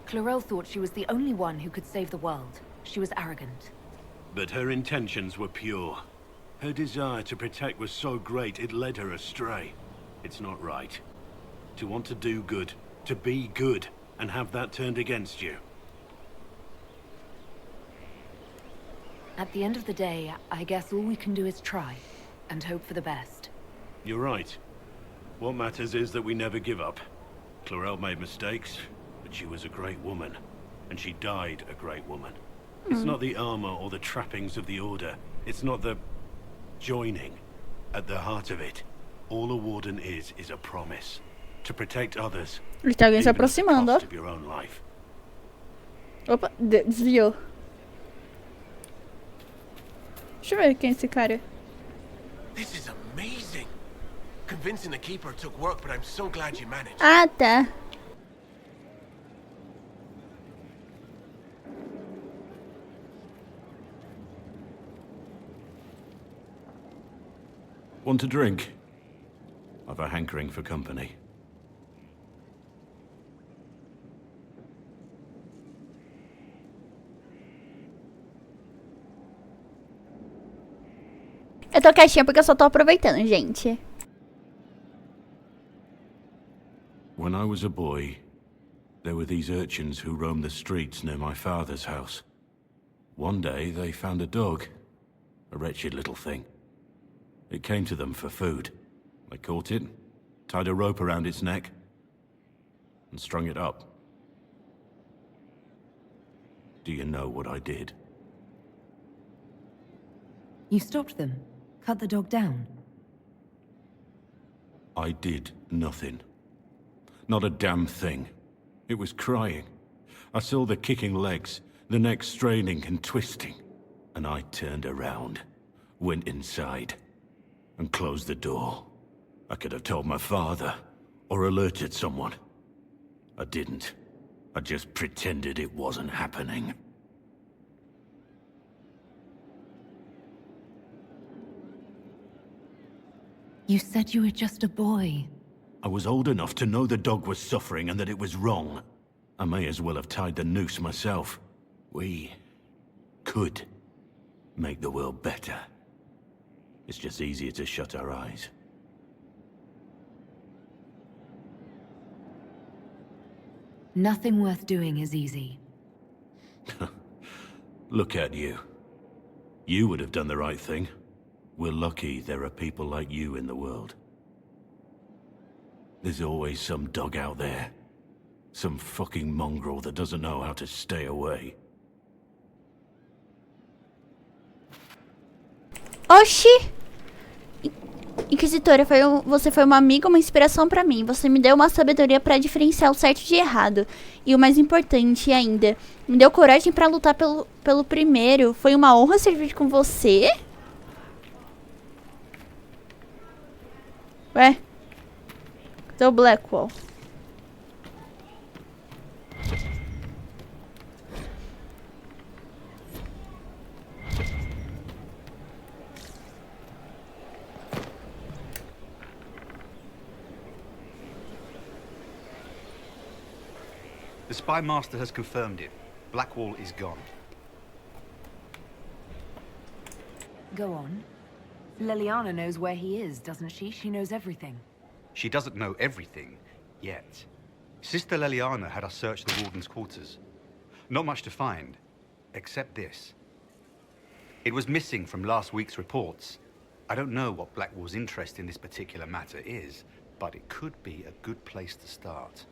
Speaker 4: Clarel thought she was the only one who could save the world. She was arrogant.
Speaker 17: But her intentions were pure. Her desire to protect was so great it led her astray. It's not right. To want to do good, to be good, and have that turned against you.
Speaker 4: At the end of the day, I guess all we can do is try, and hope for the best.
Speaker 17: You're right. What matters is that we never give up. Clarel made mistakes, but she was a great woman, and she died a great woman. It's not the armor or the trappings of the Order. It's not the joining. At the heart of it, all a Warden is a promise. To protect others.
Speaker 1: Tem alguém se aproximando, ó.
Speaker 17: Of your own life.
Speaker 1: Opa, desviou. Deixa eu ver quem é esse cara.
Speaker 18: This is amazing. Convincing the Keeper took work, but I'm so glad you managed.
Speaker 1: Ah, tá.
Speaker 17: Want a drink? I've a hankering for company.
Speaker 1: Eu tô quietinha porque eu só tô aproveitando, gente.
Speaker 17: When I was a boy, there were these urchins who roamed the streets near my father's house. One day, they found a dog. A wretched little thing. It came to them for food. They caught it, tied a rope around its neck, and strung it up. Do you know what I did?
Speaker 4: You stopped them? Cut the dog down?
Speaker 17: I did nothing. Not a damn thing. It was crying. I saw the kicking legs, the neck straining and twisting. And I turned around, went inside, and closed the door. I could have told my father, or alerted someone. I didn't. I just pretended it wasn't happening.
Speaker 4: You said you were just a boy.
Speaker 17: I was old enough to know the dog was suffering and that it was wrong. I may as well have tied the noose myself. We could make the world better. It's just easier to shut our eyes.
Speaker 4: Nothing worth doing is easy.
Speaker 17: Look at you. You would have done the right thing. We're lucky there are people like you in the world. There's always some dog out there. Some fucking mongrel that doesn't know how to stay away.
Speaker 1: Oxi! Inquisitora, você foi uma amiga, uma inspiração pra mim. Você me deu uma sabedoria pra diferenciar o certo de errado. E o mais importante ainda, me deu coragem pra lutar pelo primeiro. Foi uma honra servir com você? Ué? Cadê o Blackwall?
Speaker 19: The Spy Master has confirmed it. Blackwall is gone.
Speaker 4: Go on. Liliana knows where he is, doesn't she? She knows everything.
Speaker 19: She doesn't know everything, yet. Sister Liliana had us search the Warden's quarters. Not much to find, except this. It was missing from last week's reports. I don't know what Blackwall's interest in this particular matter is, but it could be a good place to start.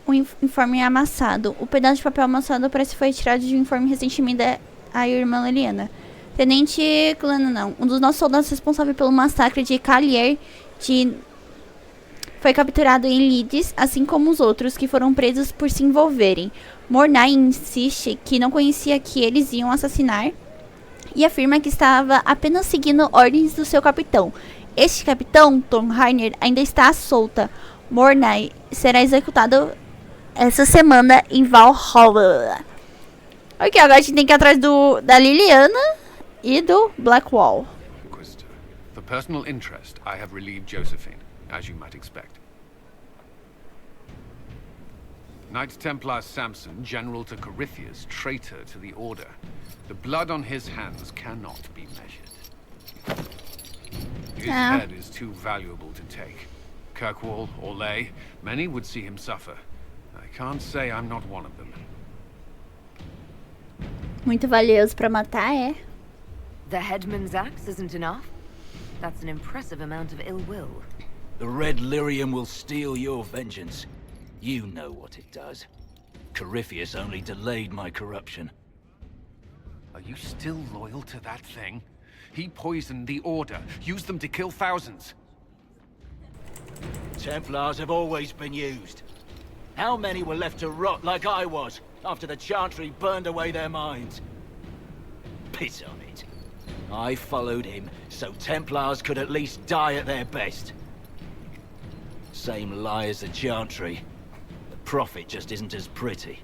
Speaker 1: O informe amassado. O pedaço de papel amassado parece que foi tirado de um informe recentemente da irmã Liliana. Tenente Culano, não. Um dos nossos soldados responsável pelo massacre de Callier foi capturado em Leeds, assim como os outros que foram presos por se envolverem. Mornay insiste que não conhecia que eles iam assassinar e afirma que estava apenas seguindo ordens do seu capitão. Este capitão, Tom Rainer, ainda está solta. Mornay será executado essa semana em Valhalla. Ok, agora a gente tem que ir atrás da Liliana e do Blackwall.
Speaker 10: Inquisitor, for personal interest, I have relieved Josephine, as you might expect. Knight Templar Samson, General to Corypheus, traitor to the Order. The blood on his hands cannot be measured. His head is too valuable to take. Kirkwall, Orlais, many would see him suffer. I can't say I'm not one of them.
Speaker 1: Muito valioso pra matar, é?
Speaker 4: The headman's axe isn't enough? That's an impressive amount of ill will.
Speaker 16: The Red Lyrium will steal your vengeance. You know what it does. Corypheus only delayed my corruption.
Speaker 10: Are you still loyal to that thing? He poisoned the Order, used them to kill thousands.
Speaker 16: Templars have always been used. How many were left to rot like I was, after the Chantry burned away their minds? Piss on it. I followed him, so Templars could at least die at their best. Same lie as the Chantry. The profit just isn't as pretty.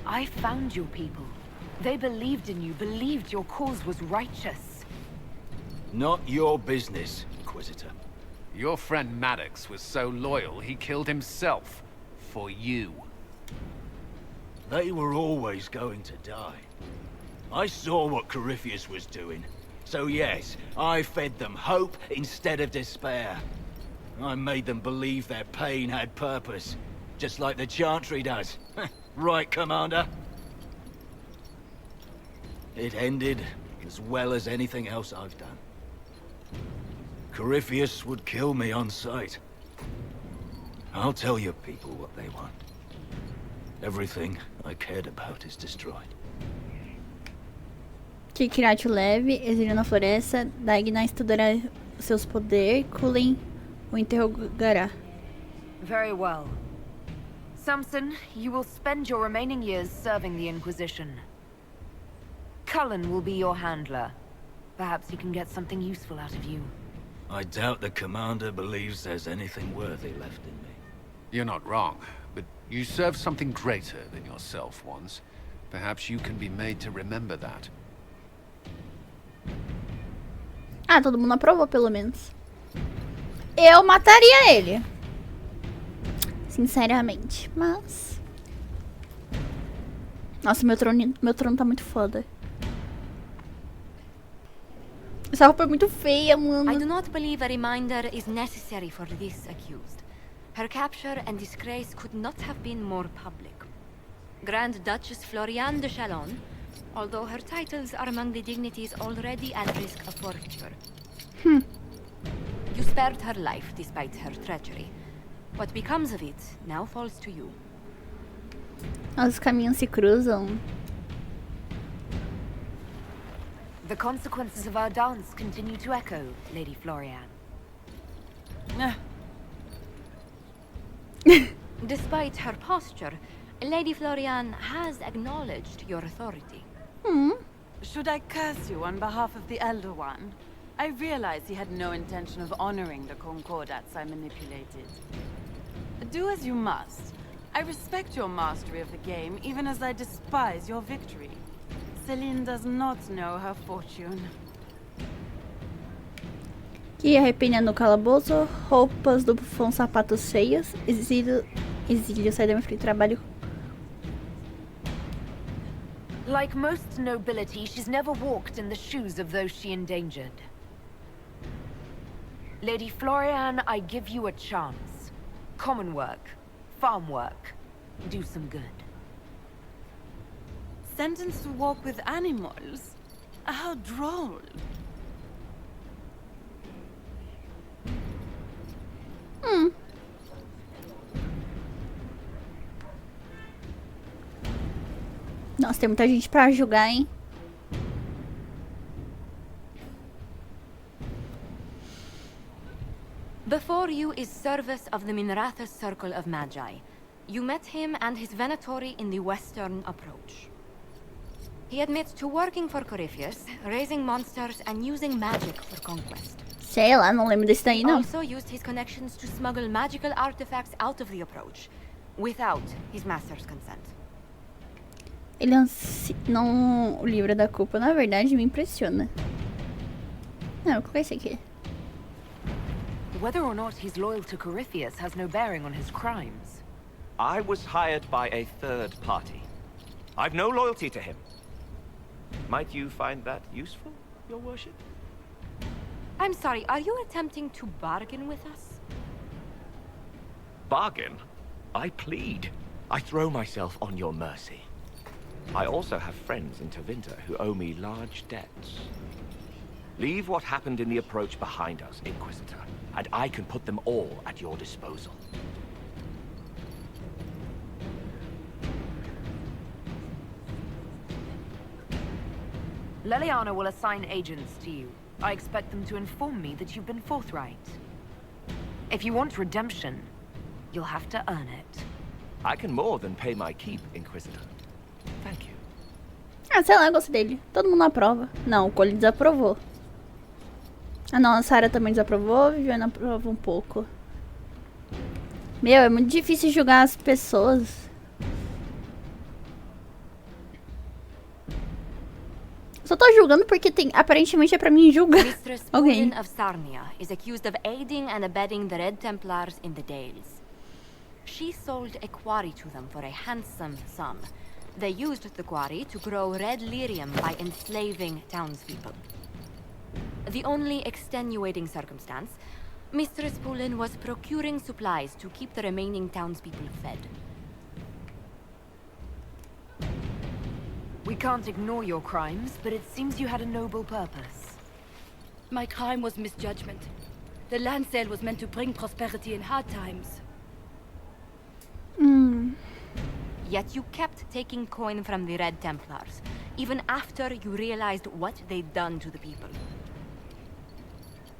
Speaker 4: I found your people. They believed in you, believed your cause was righteous.
Speaker 16: Not your business, Inquisitor.
Speaker 10: Your friend Maddox was so loyal, he killed himself. For you.
Speaker 16: They were always going to die. I saw what Corypheus was doing. So yes, I fed them hope instead of despair. I made them believe their pain had purpose. Just like the Chantry does. Right, Commander? It ended as well as anything else I've done. Corypheus would kill me on sight. I'll tell your people what they want. Everything I cared about is destroyed.
Speaker 1: Que Kirate o leve, exílio na floresta, Dagna estudará seus poderes, Cullen o interrogará.
Speaker 4: Very well. Samson, you will spend your remaining years serving the Inquisition. Cullen will be your handler. Perhaps he can get something useful out of you.
Speaker 16: I doubt the Commander believes there's anything worthy left in me.
Speaker 10: You're not wrong, but you served something greater than yourself once. Perhaps you can be made to remember that.
Speaker 1: Ah, todo mundo aprovou, pelo menos. Eu mataria ele. Sinceramente, mas... Nossa, meu trono tá muito foda. Essa roupa é muito feia, mano.
Speaker 20: I do not believe a reminder is necessary for this accused. Her capture and disgrace could not have been more public. Grand Duchess Floriane de Chalon, although her titles are among the dignities already at risk of forfeiture. You spared her life despite her treachery. What becomes of it now falls to you.
Speaker 1: Os caminhos se cruzam.
Speaker 4: The consequences of our dance continue to echo, Lady Florian. Despite her posture, Lady Florian has acknowledged your authority.
Speaker 21: Should I curse you on behalf of the Elder One? I realize he had no intention of honoring the concordats I manipulated. Do as you must. I respect your mastery of the game, even as I despise your victory. Celine does not know her fortune.
Speaker 1: Que arrependa no calabouço, roupas do bufão, sapatos feios, exílio sai da minha frente de trabalho.
Speaker 4: Like most nobility, she's never walked in the shoes of those she endangered. Lady Florian, I give you a chance. Common work, farm work, do some good.
Speaker 21: Sentenced to walk with animals? How droll.
Speaker 1: Nossa, tem muita gente pra julgar, hein?
Speaker 4: Before you is Service of the Minratha's Circle of Magi. You met him and his Venatori in the western approach. He admits to working for Corypheus, raising monsters and using magic for conquest.
Speaker 1: Sei lá, não lembro desse daí, não.
Speaker 4: Also used his connections to smuggle magical artifacts out of the approach, without his master's consent.
Speaker 1: Ele não... O livro da culpa, na verdade, me impressiona. Não, qual é esse aqui?
Speaker 4: Whether or not he's loyal to Corypheus has no bearing on his crimes.
Speaker 22: I was hired by a third party. I've no loyalty to him. Might you find that useful, Your Worship?
Speaker 4: I'm sorry, are you attempting to bargain with us?
Speaker 22: Bargain? I plead. I throw myself on your mercy. I also have friends in Tevinter who owe me large debts. Leave what happened in the approach behind us, Inquisitor, and I can put them all at your disposal.
Speaker 4: Leliana will assign agents to you. I expect them to inform me that you've been forthright. If you want redemption, you'll have to earn it.
Speaker 22: I can more than pay my keep, Inquisitor. Thank you.
Speaker 1: Ah, sei lá, eu gostei dele. Todo mundo aprova. Não, o Cole desaprovou. Ah não, a Sarah também desaprovou, a Viviane aprova um pouco. Meu, é muito difícil julgar as pessoas. Só tô julgando porque tem, aparentemente é pra mim julgar.
Speaker 4: Mistress
Speaker 1: alguém.
Speaker 4: Pullen of Sarnia is accused of aiding and abetting the Red Templars in the Dales. She sold a quarry to them for a handsome sum. They used the quarry to grow red lyrium by enslaving townspeople. The only extenuating circumstance, Mistress Pullen was procuring supplies to keep the remaining townspeople fed. We can't ignore your crimes, but it seems you had a noble purpose.
Speaker 12: My crime was misjudgment. The land sale was meant to bring prosperity in hard times.
Speaker 4: Yet you kept taking coin from the Red Templars, even after you realized what they'd done to the people.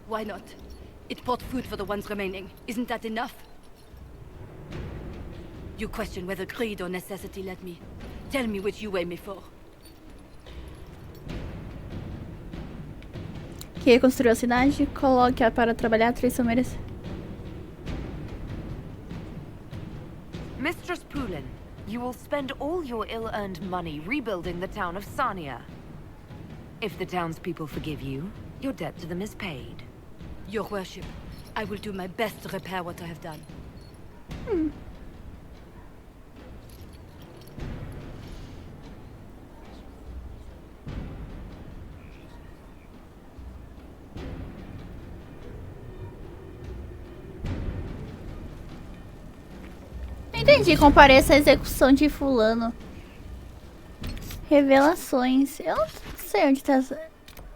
Speaker 12: Why not? It bought food for the ones remaining. Isn't that enough? You question whether greed or necessity led me. Tell me which you weigh me for.
Speaker 1: Que reconstruiu a cidade, coloque-a para trabalhar 3 someras.
Speaker 4: Mistress Pullen, you will spend all your ill-earned money rebuilding the town of Sarnia. If the townspeople forgive you, your debt to them is paid.
Speaker 12: Your worship, I will do my best to repair what I have done.
Speaker 1: Entendi, compareça a execução de fulano. Revelações. Eu não sei onde tá essa...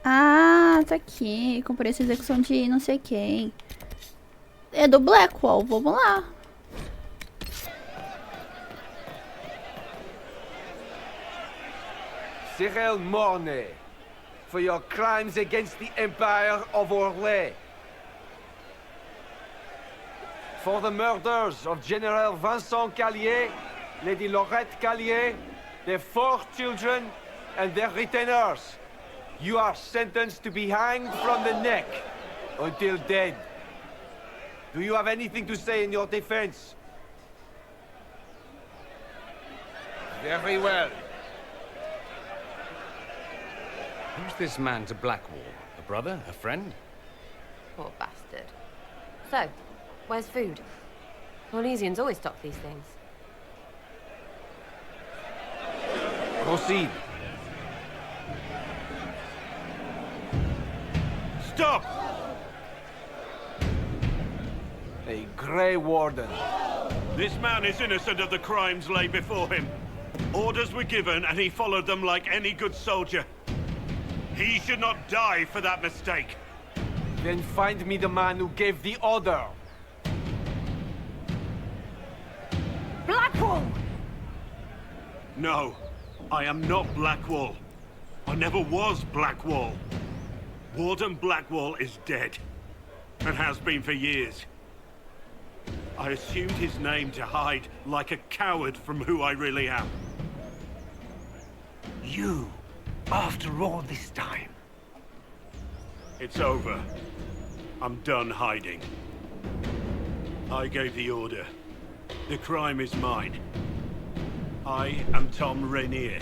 Speaker 1: Ah, tá aqui. Compareça a execução de não sei quem. É do Blackwall, vamos lá.
Speaker 3: Cyril Mornay, for your crimes against the Empire of Orlais. For the murders of General Vincent Callier, Lady Laurette Callier, their 4 children, and their retainers. You are sentenced to be hanged from the neck until dead. Do you have anything to say in your defense? Very well.
Speaker 15: Who's this man to Blackwall? A brother? A friend?
Speaker 11: Poor bastard. So, where's food? Orlesians always stock these things.
Speaker 3: Proceed.
Speaker 17: Stop!
Speaker 3: A Grey Warden.
Speaker 17: This man is innocent of the crimes laid before him. Orders were given and he followed them like any good soldier. He should not die for that mistake.
Speaker 3: Then find me the man who gave the order.
Speaker 13: Blackwall!
Speaker 17: No, I am not Blackwall. I never was Blackwall. Warden Blackwall is dead, and has been for years. I assumed his name to hide like a coward from who I really am.
Speaker 16: You, after all this time.
Speaker 17: It's over. I'm done hiding. I gave the order. The crime is mine. I am Tom Rainier.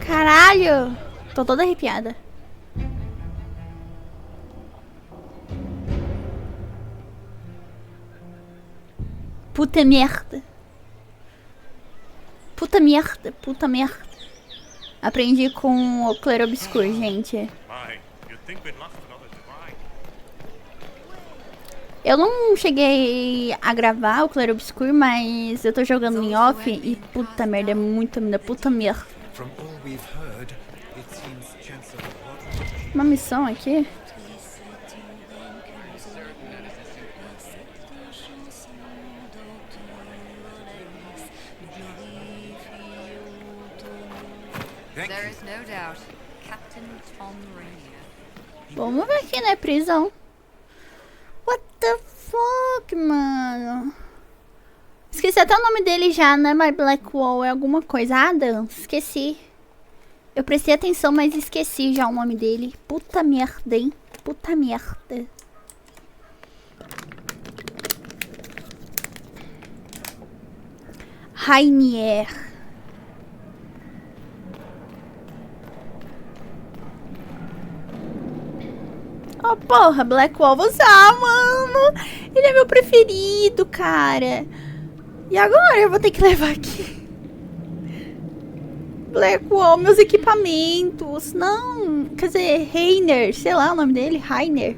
Speaker 1: Caralho! Tô toda arrepiada. Puta merda. Puta merda, puta merda. Aprendi com o Clair Obscur, gente. Eu não cheguei a gravar o Clair Obscur, mas eu tô jogando em off e puta merda, é muita merda, puta merda. Uma missão aqui.
Speaker 4: There is no doubt. Captain Tom Rainier.
Speaker 1: Vamos ver aqui, né? Prisão. What the fuck, mano? Esqueci até o nome dele já, não é mais Blackwall, é alguma coisa. Adam, esqueci. Eu prestei atenção, mas esqueci já o nome dele. Puta merda, hein? Puta merda. Rainier. Oh, porra, Blackwall, você... Ah, mano! Ele é meu preferido, cara. E agora eu vou ter que levar aqui. Blackwall, meus equipamentos. Não, quer dizer, Rainier, sei lá o nome dele, Rainier.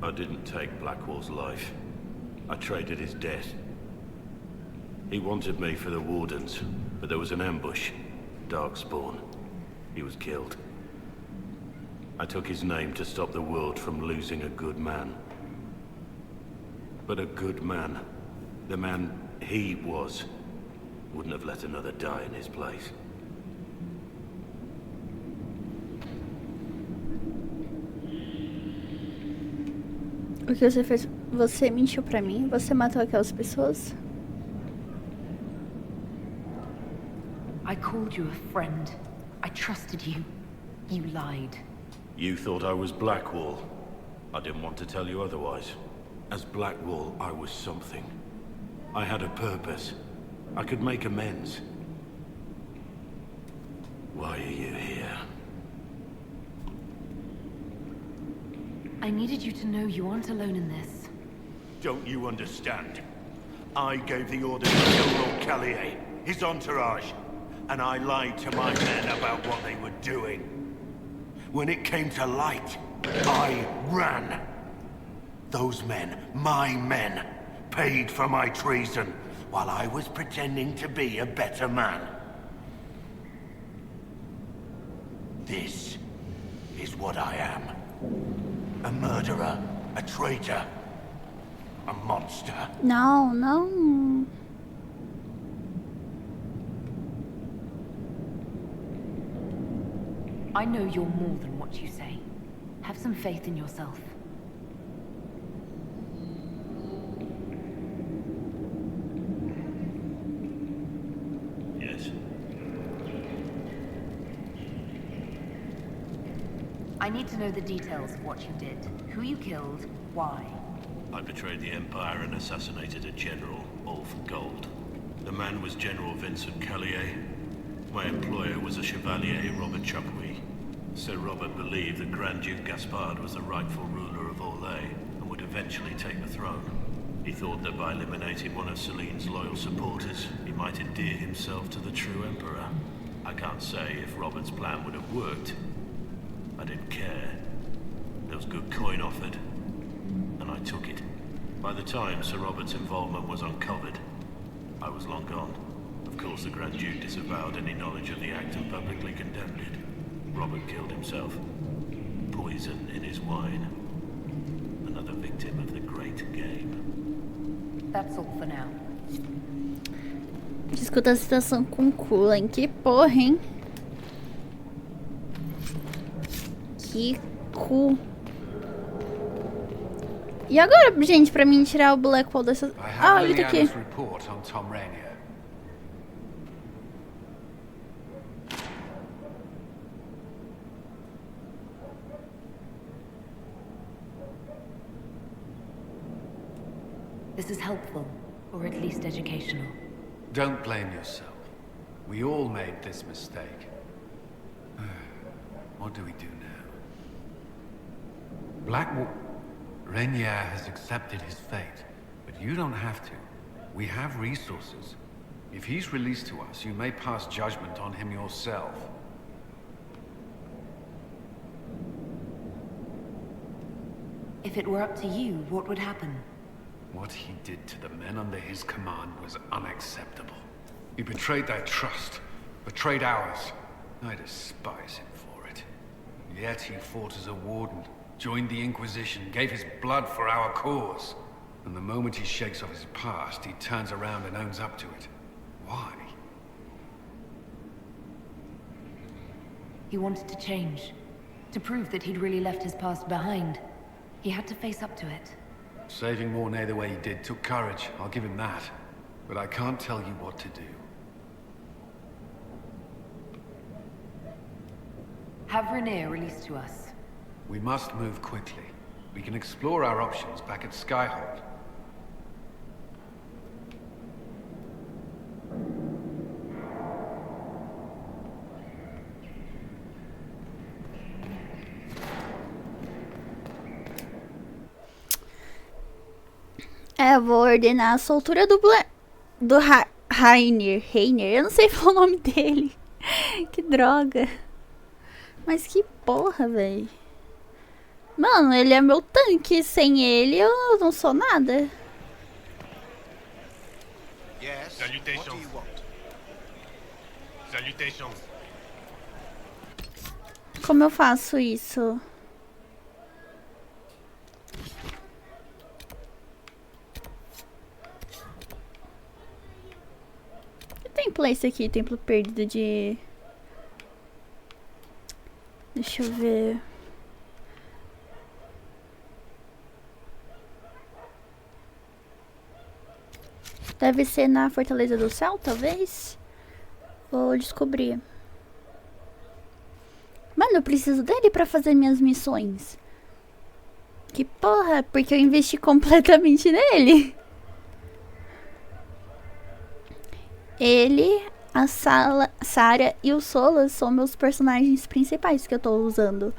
Speaker 17: I didn't take Blackwall's life. I traded his death. He wanted me for the Wardens, but there was an ambush. Darkspawn. He was killed. I took his name to stop the world from losing a good man. But a good man, the man he was, wouldn't have let another die in his place.
Speaker 1: O que você fez? Você mentiu pra mim? Você matou aquelas pessoas?
Speaker 4: I called you a friend. I trusted you. You lied.
Speaker 17: You thought I was Blackwall. I didn't want to tell you otherwise. As Blackwall, I was something. I had a purpose. I could make amends. Why are you here?
Speaker 4: I needed you to know you aren't alone in this.
Speaker 17: Don't you understand? I gave the order to kill Lord Callier, his entourage, and I lied to my men about what they were doing. When it came to light, I ran. Those men, my men, paid for my treason, while I was pretending to be a better man. This is what I am.
Speaker 16: A murderer, a traitor, a monster.
Speaker 1: Não, não.
Speaker 4: I know you're more than what you say. Have some faith in yourself.
Speaker 17: Yes.
Speaker 4: I need to know the details of what you did. Who you killed, why.
Speaker 17: I betrayed the Empire and assassinated a general, all for gold. The man was General Vincent Callier. My employer was a Chevalier, Robert Chapuis. Sir Robert believed that Grand Duke Gaspard was the rightful ruler of Orlais and would eventually take the throne. He thought that by eliminating one of Celine's loyal supporters, he might endear himself to the true Emperor. I can't say if Robert's plan would have worked. I didn't care. There was good coin offered, and I took it. By the time Sir Robert's involvement was uncovered, I was long gone. Of course, the Grand Duke disavowed any knowledge of the act and publicly condemned it. Robert killed himself. Poison in his wine. Another victim of the great game.
Speaker 4: That's all for now.
Speaker 1: Discuta a situação com Cullen. Que porra, hein? Que cu. E agora, gente, pra mim tirar o Blackwall dessa... Ah, ele tá aqui.
Speaker 4: This is helpful, or at least educational.
Speaker 10: Don't blame yourself. We all made this mistake. What do we do now? Blackwall... Rainier has accepted his fate, but you don't have to. We have resources. If he's released to us, you may pass judgment on him yourself.
Speaker 4: If it were up to you, what would happen?
Speaker 10: What he did to the men under his command was unacceptable. He betrayed their trust, betrayed ours. I despise him for it. Yet he fought as a warden, joined the Inquisition, gave his blood for our cause. And the moment he shakes off his past, he turns around and owns up to it. Why?
Speaker 4: He wanted to change. To prove that he'd really left his past behind. He had to face up to it.
Speaker 10: Saving Mornay the way he did took courage, I'll give him that. But I can't tell you what to do.
Speaker 4: Have Rainier released to us.
Speaker 10: We must move quickly. We can explore our options back at Skyhold.
Speaker 1: Eu vou ordenar a soltura do Rainier. Eu não sei falar o nome dele. Que droga. Mas que porra, velho. Mano, ele é meu tanque. Sem ele, eu não sou nada.
Speaker 18: Yes. Salutations. What do you want? Salutations.
Speaker 1: Como eu faço isso? Que templo é esse aqui? Templo perdido de... Deixa eu ver... Deve ser na Fortaleza do Céu, talvez? Vou descobrir. Mano, eu preciso dele pra fazer minhas missões. Que porra, porque eu investi completamente nele. Ele, a Sarah e o Solas são meus personagens principais que eu tô usando.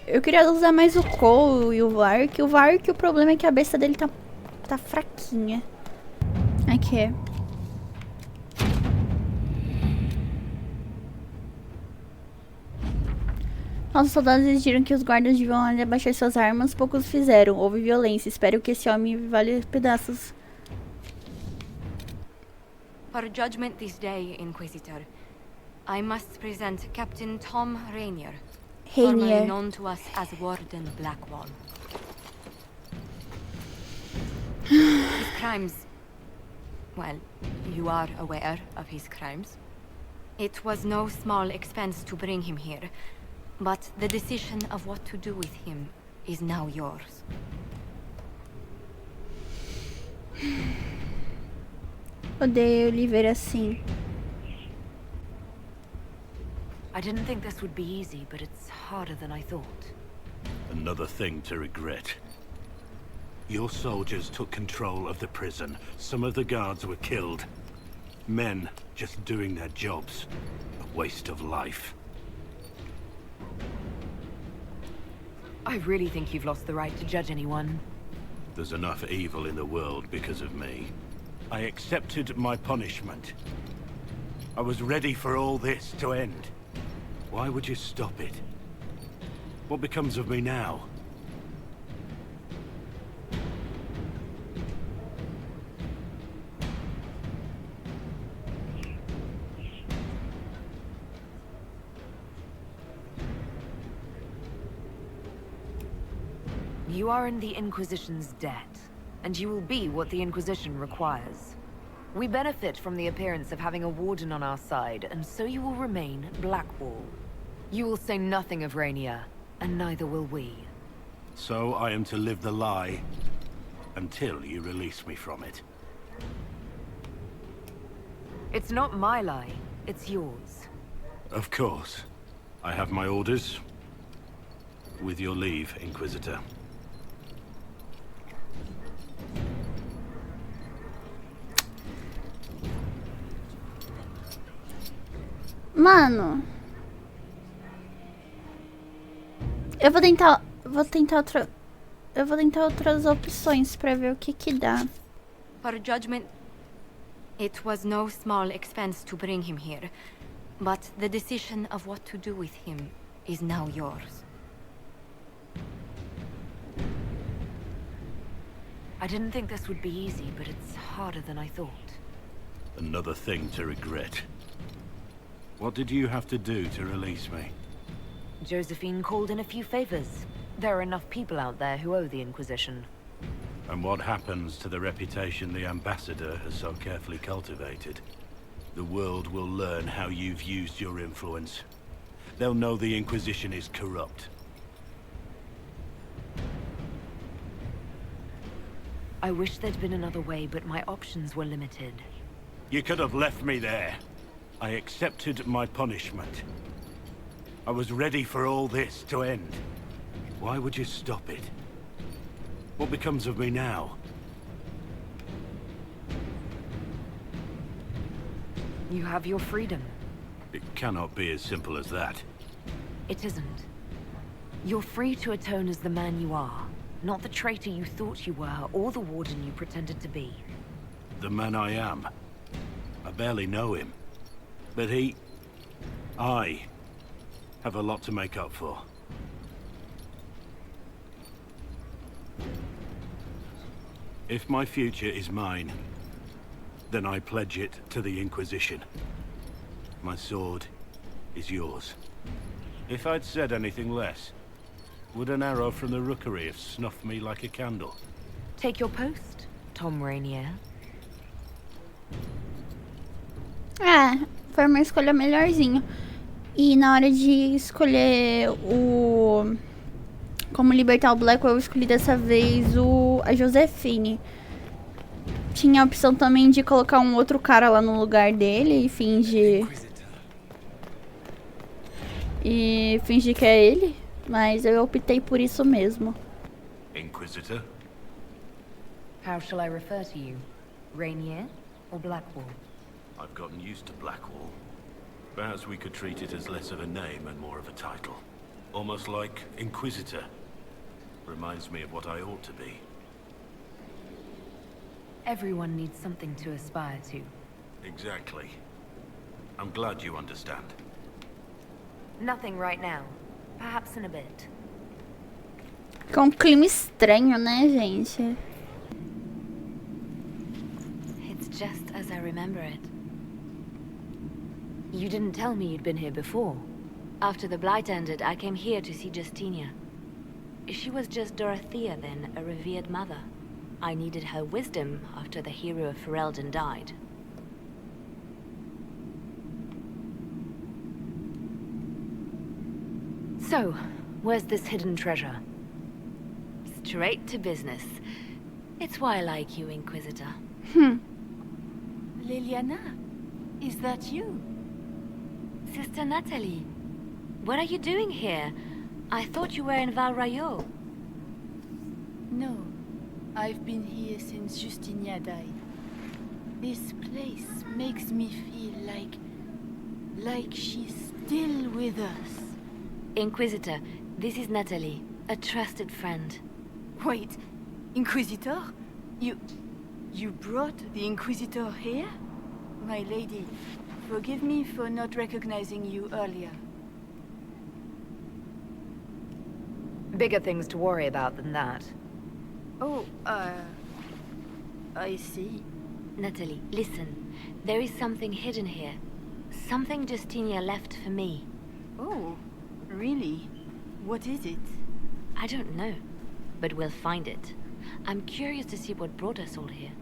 Speaker 1: Eu queria usar mais o Cole e o Vark. O Vark, o problema é que a besta dele tá fraquinha. Aqui. Nossos soldados exigiram que os guardas deviam abaixar suas armas. Poucos fizeram. Houve violência. Espero que esse homem valha pedaços.
Speaker 20: For judgment this day, Inquisitor, I must present Captain Tom Rainier. formerly known to us as Warden Blackwall. His crimes... Well, you are aware of his crimes. It was no small expense to bring him here, but the decision of what to do with him is now yours.
Speaker 1: Odeio lhe ver assim.
Speaker 4: I didn't think this would be easy, but it's harder than I thought.
Speaker 17: Another thing to regret. Your soldiers took control of the prison. Some of the guards were killed. Men just doing their jobs. A waste of life.
Speaker 4: I really think you've lost the right to judge anyone.
Speaker 17: There's enough evil in the world because of me. I accepted my punishment. I was ready for all this to end. Why would you stop it? What becomes of me now?
Speaker 4: You are in the Inquisition's debt, and you will be what the Inquisition requires. We benefit from the appearance of having a warden on our side, and so you will remain Blackwall. You will say nothing of Rainier, and neither will we.
Speaker 17: So I am to live the lie until you release me from it.
Speaker 4: It's not my lie, it's yours.
Speaker 17: Of course. I have my orders. With your leave, Inquisitor.
Speaker 1: Mano, eu vou tentar outras opções pra ver o que dá.
Speaker 20: For judgment, it was no small expense to bring him here, but the decision of what to do with him is now yours.
Speaker 4: I didn't think this would be easy, but it's harder than I thought.
Speaker 17: Another thing to regret. What did you have to do to release me?
Speaker 4: Josephine called in a few favors. There are enough people out there who owe the Inquisition.
Speaker 17: And what happens to the reputation the Ambassador has so carefully cultivated? The world will learn how you've used your influence. They'll know the Inquisition is corrupt.
Speaker 4: I wish there'd been another way, but my options were limited.
Speaker 17: You could have left me there. I accepted my punishment. I was ready for all this to end. Why would you stop it? What becomes of me now?
Speaker 4: You have your freedom.
Speaker 17: It cannot be as simple as that.
Speaker 4: It isn't. You're free to atone as the man you are, not the traitor you thought you were, or the warden you pretended to be.
Speaker 17: The man I am. I barely know him. But I have a lot to make up for. If my future is mine, then I pledge it to the Inquisition. My sword is yours. If I'd said anything less, would an arrow from the rookery have snuffed me like a candle?
Speaker 4: Take your post, Tom Rainier.
Speaker 1: Foi uma escolha melhorzinha. E na hora de escolher como libertar o Blackwell, eu escolhi dessa vez a Josephine. Tinha a opção também de colocar um outro cara lá no lugar dele e fingir que é ele, mas eu optei por isso mesmo.
Speaker 17: Inquisitor?
Speaker 4: How shall I refer to you? Rainier or Blackwall?
Speaker 17: I've gotten used to Blackwall. Perhaps we could treat it as less of a name and more of a title. Almost like Inquisitor. Reminds me of what I ought to be.
Speaker 4: Everyone needs something to aspire to.
Speaker 17: Exactly. I'm glad you understand.
Speaker 4: Nothing right now. Perhaps in a bit.
Speaker 1: Fica um clima estranho, né, gente?
Speaker 4: It's just as I remember it. You didn't tell me you'd been here before. After the Blight ended, I came here to see Justinia. She was just Dorothea then, a revered mother. I needed her wisdom after the hero of Ferelden died. So, where's this hidden treasure? Straight to business. It's why I like you, Inquisitor.
Speaker 21: Liliana, is that you?
Speaker 4: Sister Natalie, what are you doing here? I thought you were in Val Rayo.
Speaker 21: No, I've been here since Justinia died. This place makes me feel like she's still with us.
Speaker 4: Inquisitor, this is Natalie, a trusted friend.
Speaker 21: Wait, Inquisitor? You brought the Inquisitor here? My lady, forgive me for not recognizing you earlier.
Speaker 4: Bigger things to worry about than that.
Speaker 21: Oh, I see.
Speaker 4: Natalie, listen. There is something hidden here. Something Justinia left for me.
Speaker 21: Oh, really? What is it?
Speaker 4: I don't know, but we'll find it. I'm curious to see what brought us all here.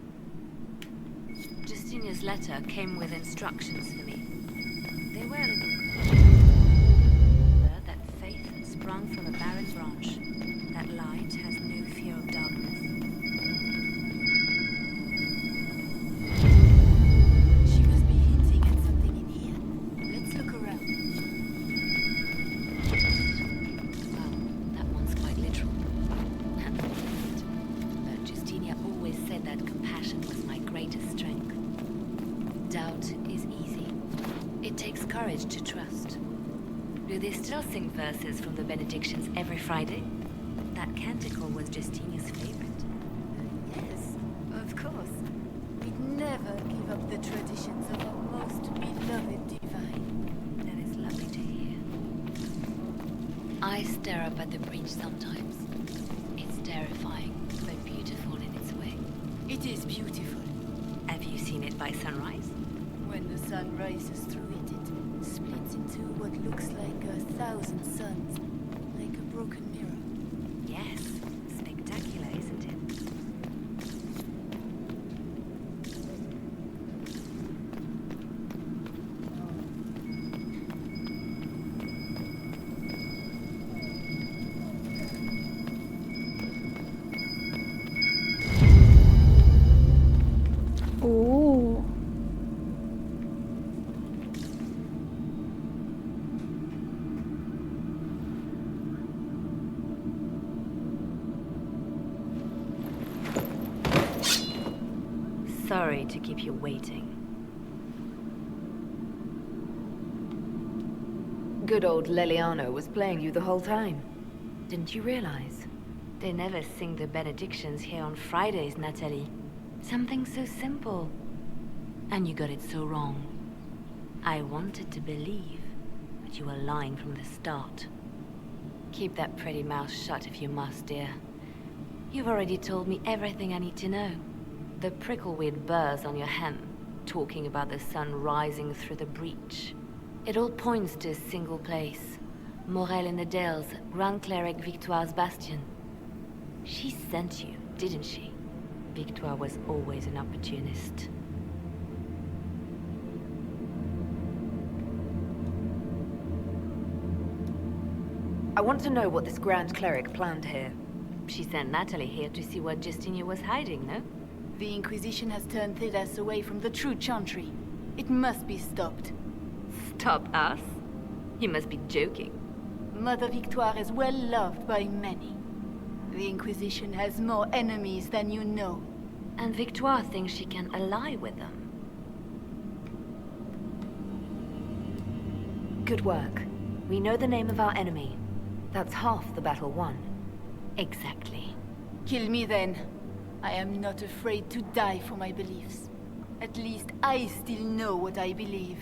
Speaker 4: Justinia's letter came with instructions for me. They were a little... that faith sprung from a barren branch. That light has no fear of darkness.
Speaker 21: She must be hinting at something in here. Let's look around.
Speaker 4: Well, that one's quite literal. But Justinia always said that compassion was my greatest strength. Doubt is easy. It takes courage to trust. Do they still sing verses from the benedictions every Friday? That canticle was Justinia's favorite.
Speaker 21: Yes, of course. We'd never give up the traditions of our most beloved divine.
Speaker 4: That is lovely to hear. I stare up at the breach sometimes. It's terrifying, but beautiful in its way.
Speaker 21: It is beautiful.
Speaker 4: Have you seen it by sunrise?
Speaker 21: When the sun rises through it, it splits into what looks like 1,000 suns, like a broken mirror.
Speaker 4: Yes, spectacular, isn't it?
Speaker 1: Ooh.
Speaker 4: Sorry to keep you waiting. Good old Leliano was playing you the whole time. Didn't you realize? They never sing the benedictions here on Fridays, Natalie. Something so simple. And you got it so wrong. I wanted to believe, but you were lying from the start. Keep that pretty mouth shut if you must, dear. You've already told me everything I need to know. The prickleweed burrs on your hem, talking about the sun rising through the breach. It all points to a single place. Morel in the Dales, Grand Cleric Victoire's bastion. She sent you, didn't she? Victoire was always an opportunist. I want to know what this Grand Cleric planned here. She sent Natalie here to see what Justinia was hiding, no?
Speaker 21: The Inquisition has turned Thedas away from the true Chantry. It must be stopped.
Speaker 4: Stop us? You must be joking.
Speaker 21: Mother Victoire is well loved by many. The Inquisition has more enemies than you know.
Speaker 4: And Victoire thinks she can ally with them. Good work. We know the name of our enemy. That's half the battle won. Exactly.
Speaker 21: Kill me then. I am not afraid to die for my beliefs. At least I still know what I believe.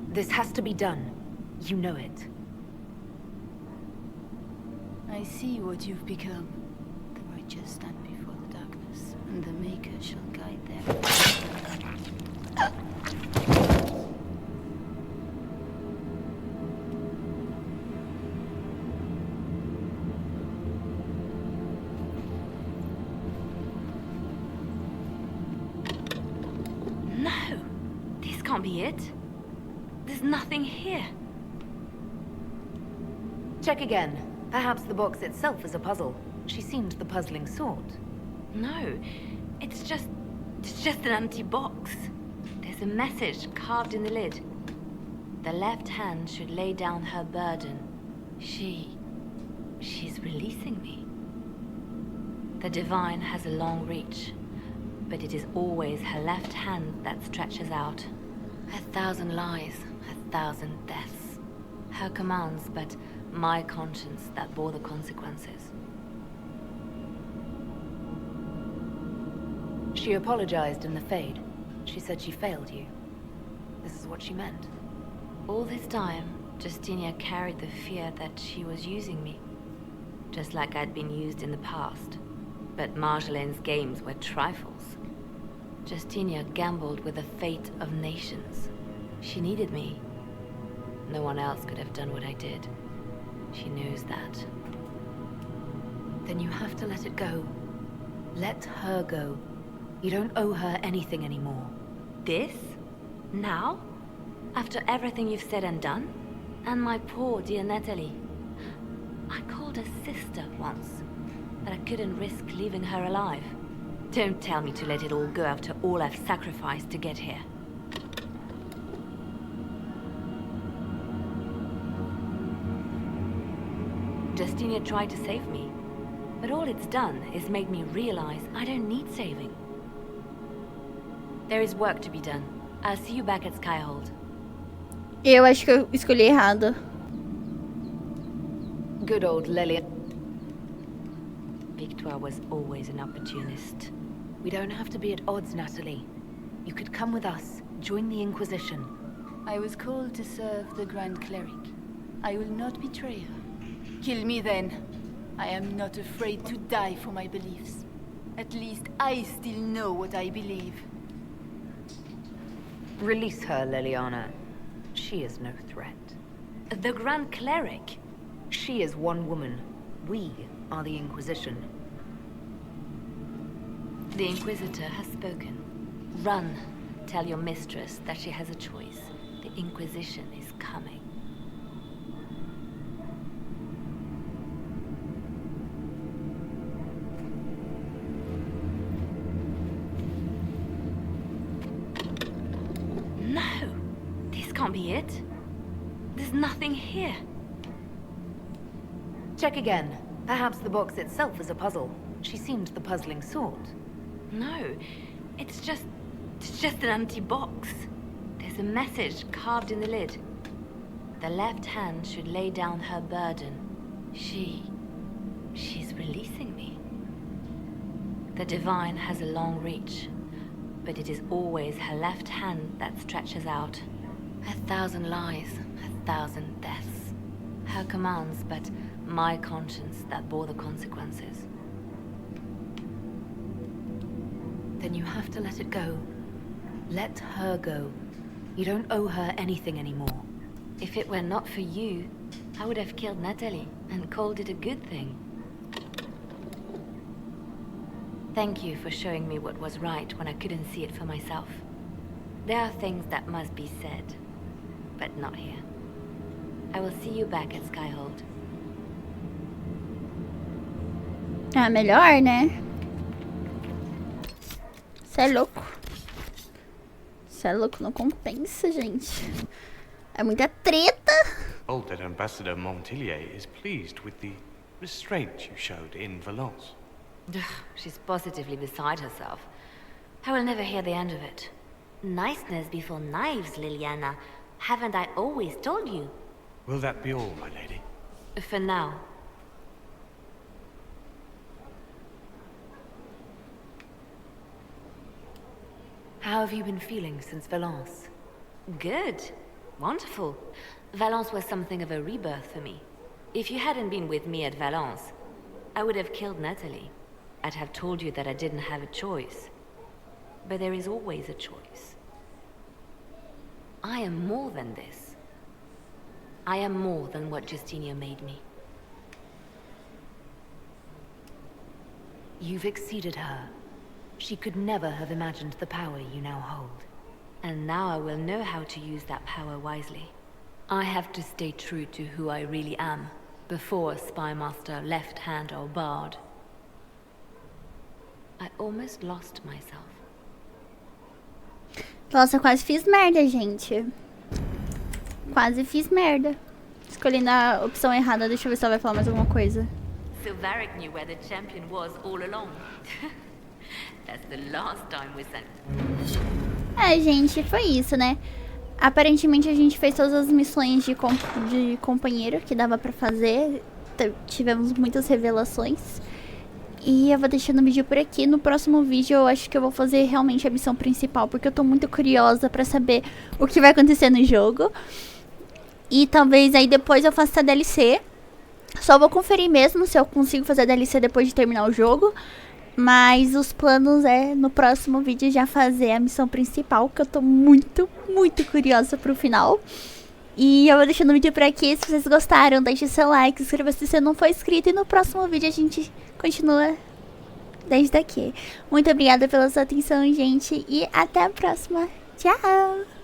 Speaker 4: This has to be done. You know it.
Speaker 21: I see what you've become. The righteous stand before the darkness, and the Maker shall guide them.
Speaker 4: can't be it. There's nothing here.
Speaker 6: Check again. Perhaps the box itself is a puzzle. She seemed the puzzling sort.
Speaker 4: No, it's just an empty box. There's a message carved in the lid. The left hand should lay down her burden. She's releasing me. The divine has a long reach, but it is always her left hand that stretches out. 1,000 lies, 1,000 deaths. Her commands, but my conscience that bore the consequences.
Speaker 6: She apologized in the Fade. She said she failed you. This is what she meant.
Speaker 4: All this time, Justinia carried the fear that she was using me. Just like I'd been used in the past. But Marjolaine's games were trifles. Justinia gambled with the fate of nations. She needed me. No one else could have done what I did. She knows that.
Speaker 6: Then you have to let it go. Let her go. You don't owe her anything anymore.
Speaker 4: This? Now? After everything you've said and done? And my poor dear Natalie. I called her sister once, but I couldn't risk leaving her alive. Don't tell me to let it all go after all I've sacrificed to get here. Justinia tried to save me, but all it's done is made me realize I don't need saving. There is work to be done. I'll see you back at Skyhold.
Speaker 1: Eu acho que eu escolhi errado.
Speaker 6: Good old Lily.
Speaker 4: Victoire was always an opportunist.
Speaker 6: We don't have to be at odds, Natalie. You could come with us, join the Inquisition.
Speaker 12: I was called to serve the Grand Cleric. I will not betray her. Kill me then. I am not afraid to die for my beliefs. At least I still know what I believe.
Speaker 6: Release her, Liliana. She is no threat.
Speaker 4: The Grand Cleric?
Speaker 6: She is one woman. We are the Inquisition.
Speaker 4: The Inquisitor has spoken. Run. Tell your mistress that she has a choice. The Inquisition is coming. No! This can't be it. There's nothing here.
Speaker 6: Check again. Perhaps the box itself is a puzzle. She seemed the puzzling sort.
Speaker 4: No, it's just an empty box. There's a message carved in the lid. The left hand should lay down her burden. She's releasing me. The divine has a long reach, but it is always her left hand that stretches out. 1,000 lies, 1,000 deaths. Her commands, but my conscience that bore the consequences.
Speaker 6: Then you have to let it go. Let her go. You don't owe her anything anymore.
Speaker 4: If it were not for you, I would have killed Natalie and called it a good thing. Thank you for showing me what was right when I couldn't see it for myself. There are things that must be said, but not here. I will see you back at Skyhold.
Speaker 1: Ah, melhor, né? Cê é louco. Cê é louco, não compensa, gente. É muita treta.
Speaker 7: Told that Ambassador Montillier is pleased with the restraint you showed in Valence.
Speaker 4: She's positively beside herself. I will never hear the end of it.
Speaker 23: Niceness before knives, Liliana. Haven't I always told you?
Speaker 7: Will that be all, my lady?
Speaker 4: For now.
Speaker 6: How have you been feeling since Valence?
Speaker 4: Good. Wonderful. Valence was something of a rebirth for me. If you hadn't been with me at Valence, I would have killed Natalie. I'd have told you that I didn't have a choice. But there is always a choice. I am more than this. I am more than what Justinia made me.
Speaker 6: You've exceeded her. She could never have imagined the power you now hold.
Speaker 4: And now I will know how to use that power wisely. I have to stay true to who I really am, before Spymaster Left Hand or Bard. I almost lost myself.
Speaker 1: Nossa, eu quase fiz merda, gente. Quase fiz merda. Escolhi na opção errada. Deixa eu ver se ela vai falar mais alguma coisa.
Speaker 4: Silveric knew where the champion was all along. That's the last time we sent.
Speaker 1: Gente, foi isso, né? Aparentemente a gente fez todas as missões de companheiro que dava pra fazer. Tivemos muitas revelações. E eu vou deixando o vídeo por aqui. No próximo vídeo eu acho que eu vou fazer realmente a missão principal, porque eu tô muito curiosa pra saber o que vai acontecer no jogo. E talvez aí depois eu faça a DLC. Só vou conferir mesmo se eu consigo fazer a DLC depois de terminar o jogo. Mas os planos é no próximo vídeo já fazer a missão principal, que eu tô muito, muito curiosa pro final. E eu vou deixando o vídeo por aqui. Se vocês gostaram, deixe seu like, se inscreva se você não for inscrito. E no próximo vídeo a gente continua desde aqui. Muito obrigada pela sua atenção, gente. E até a próxima. Tchau!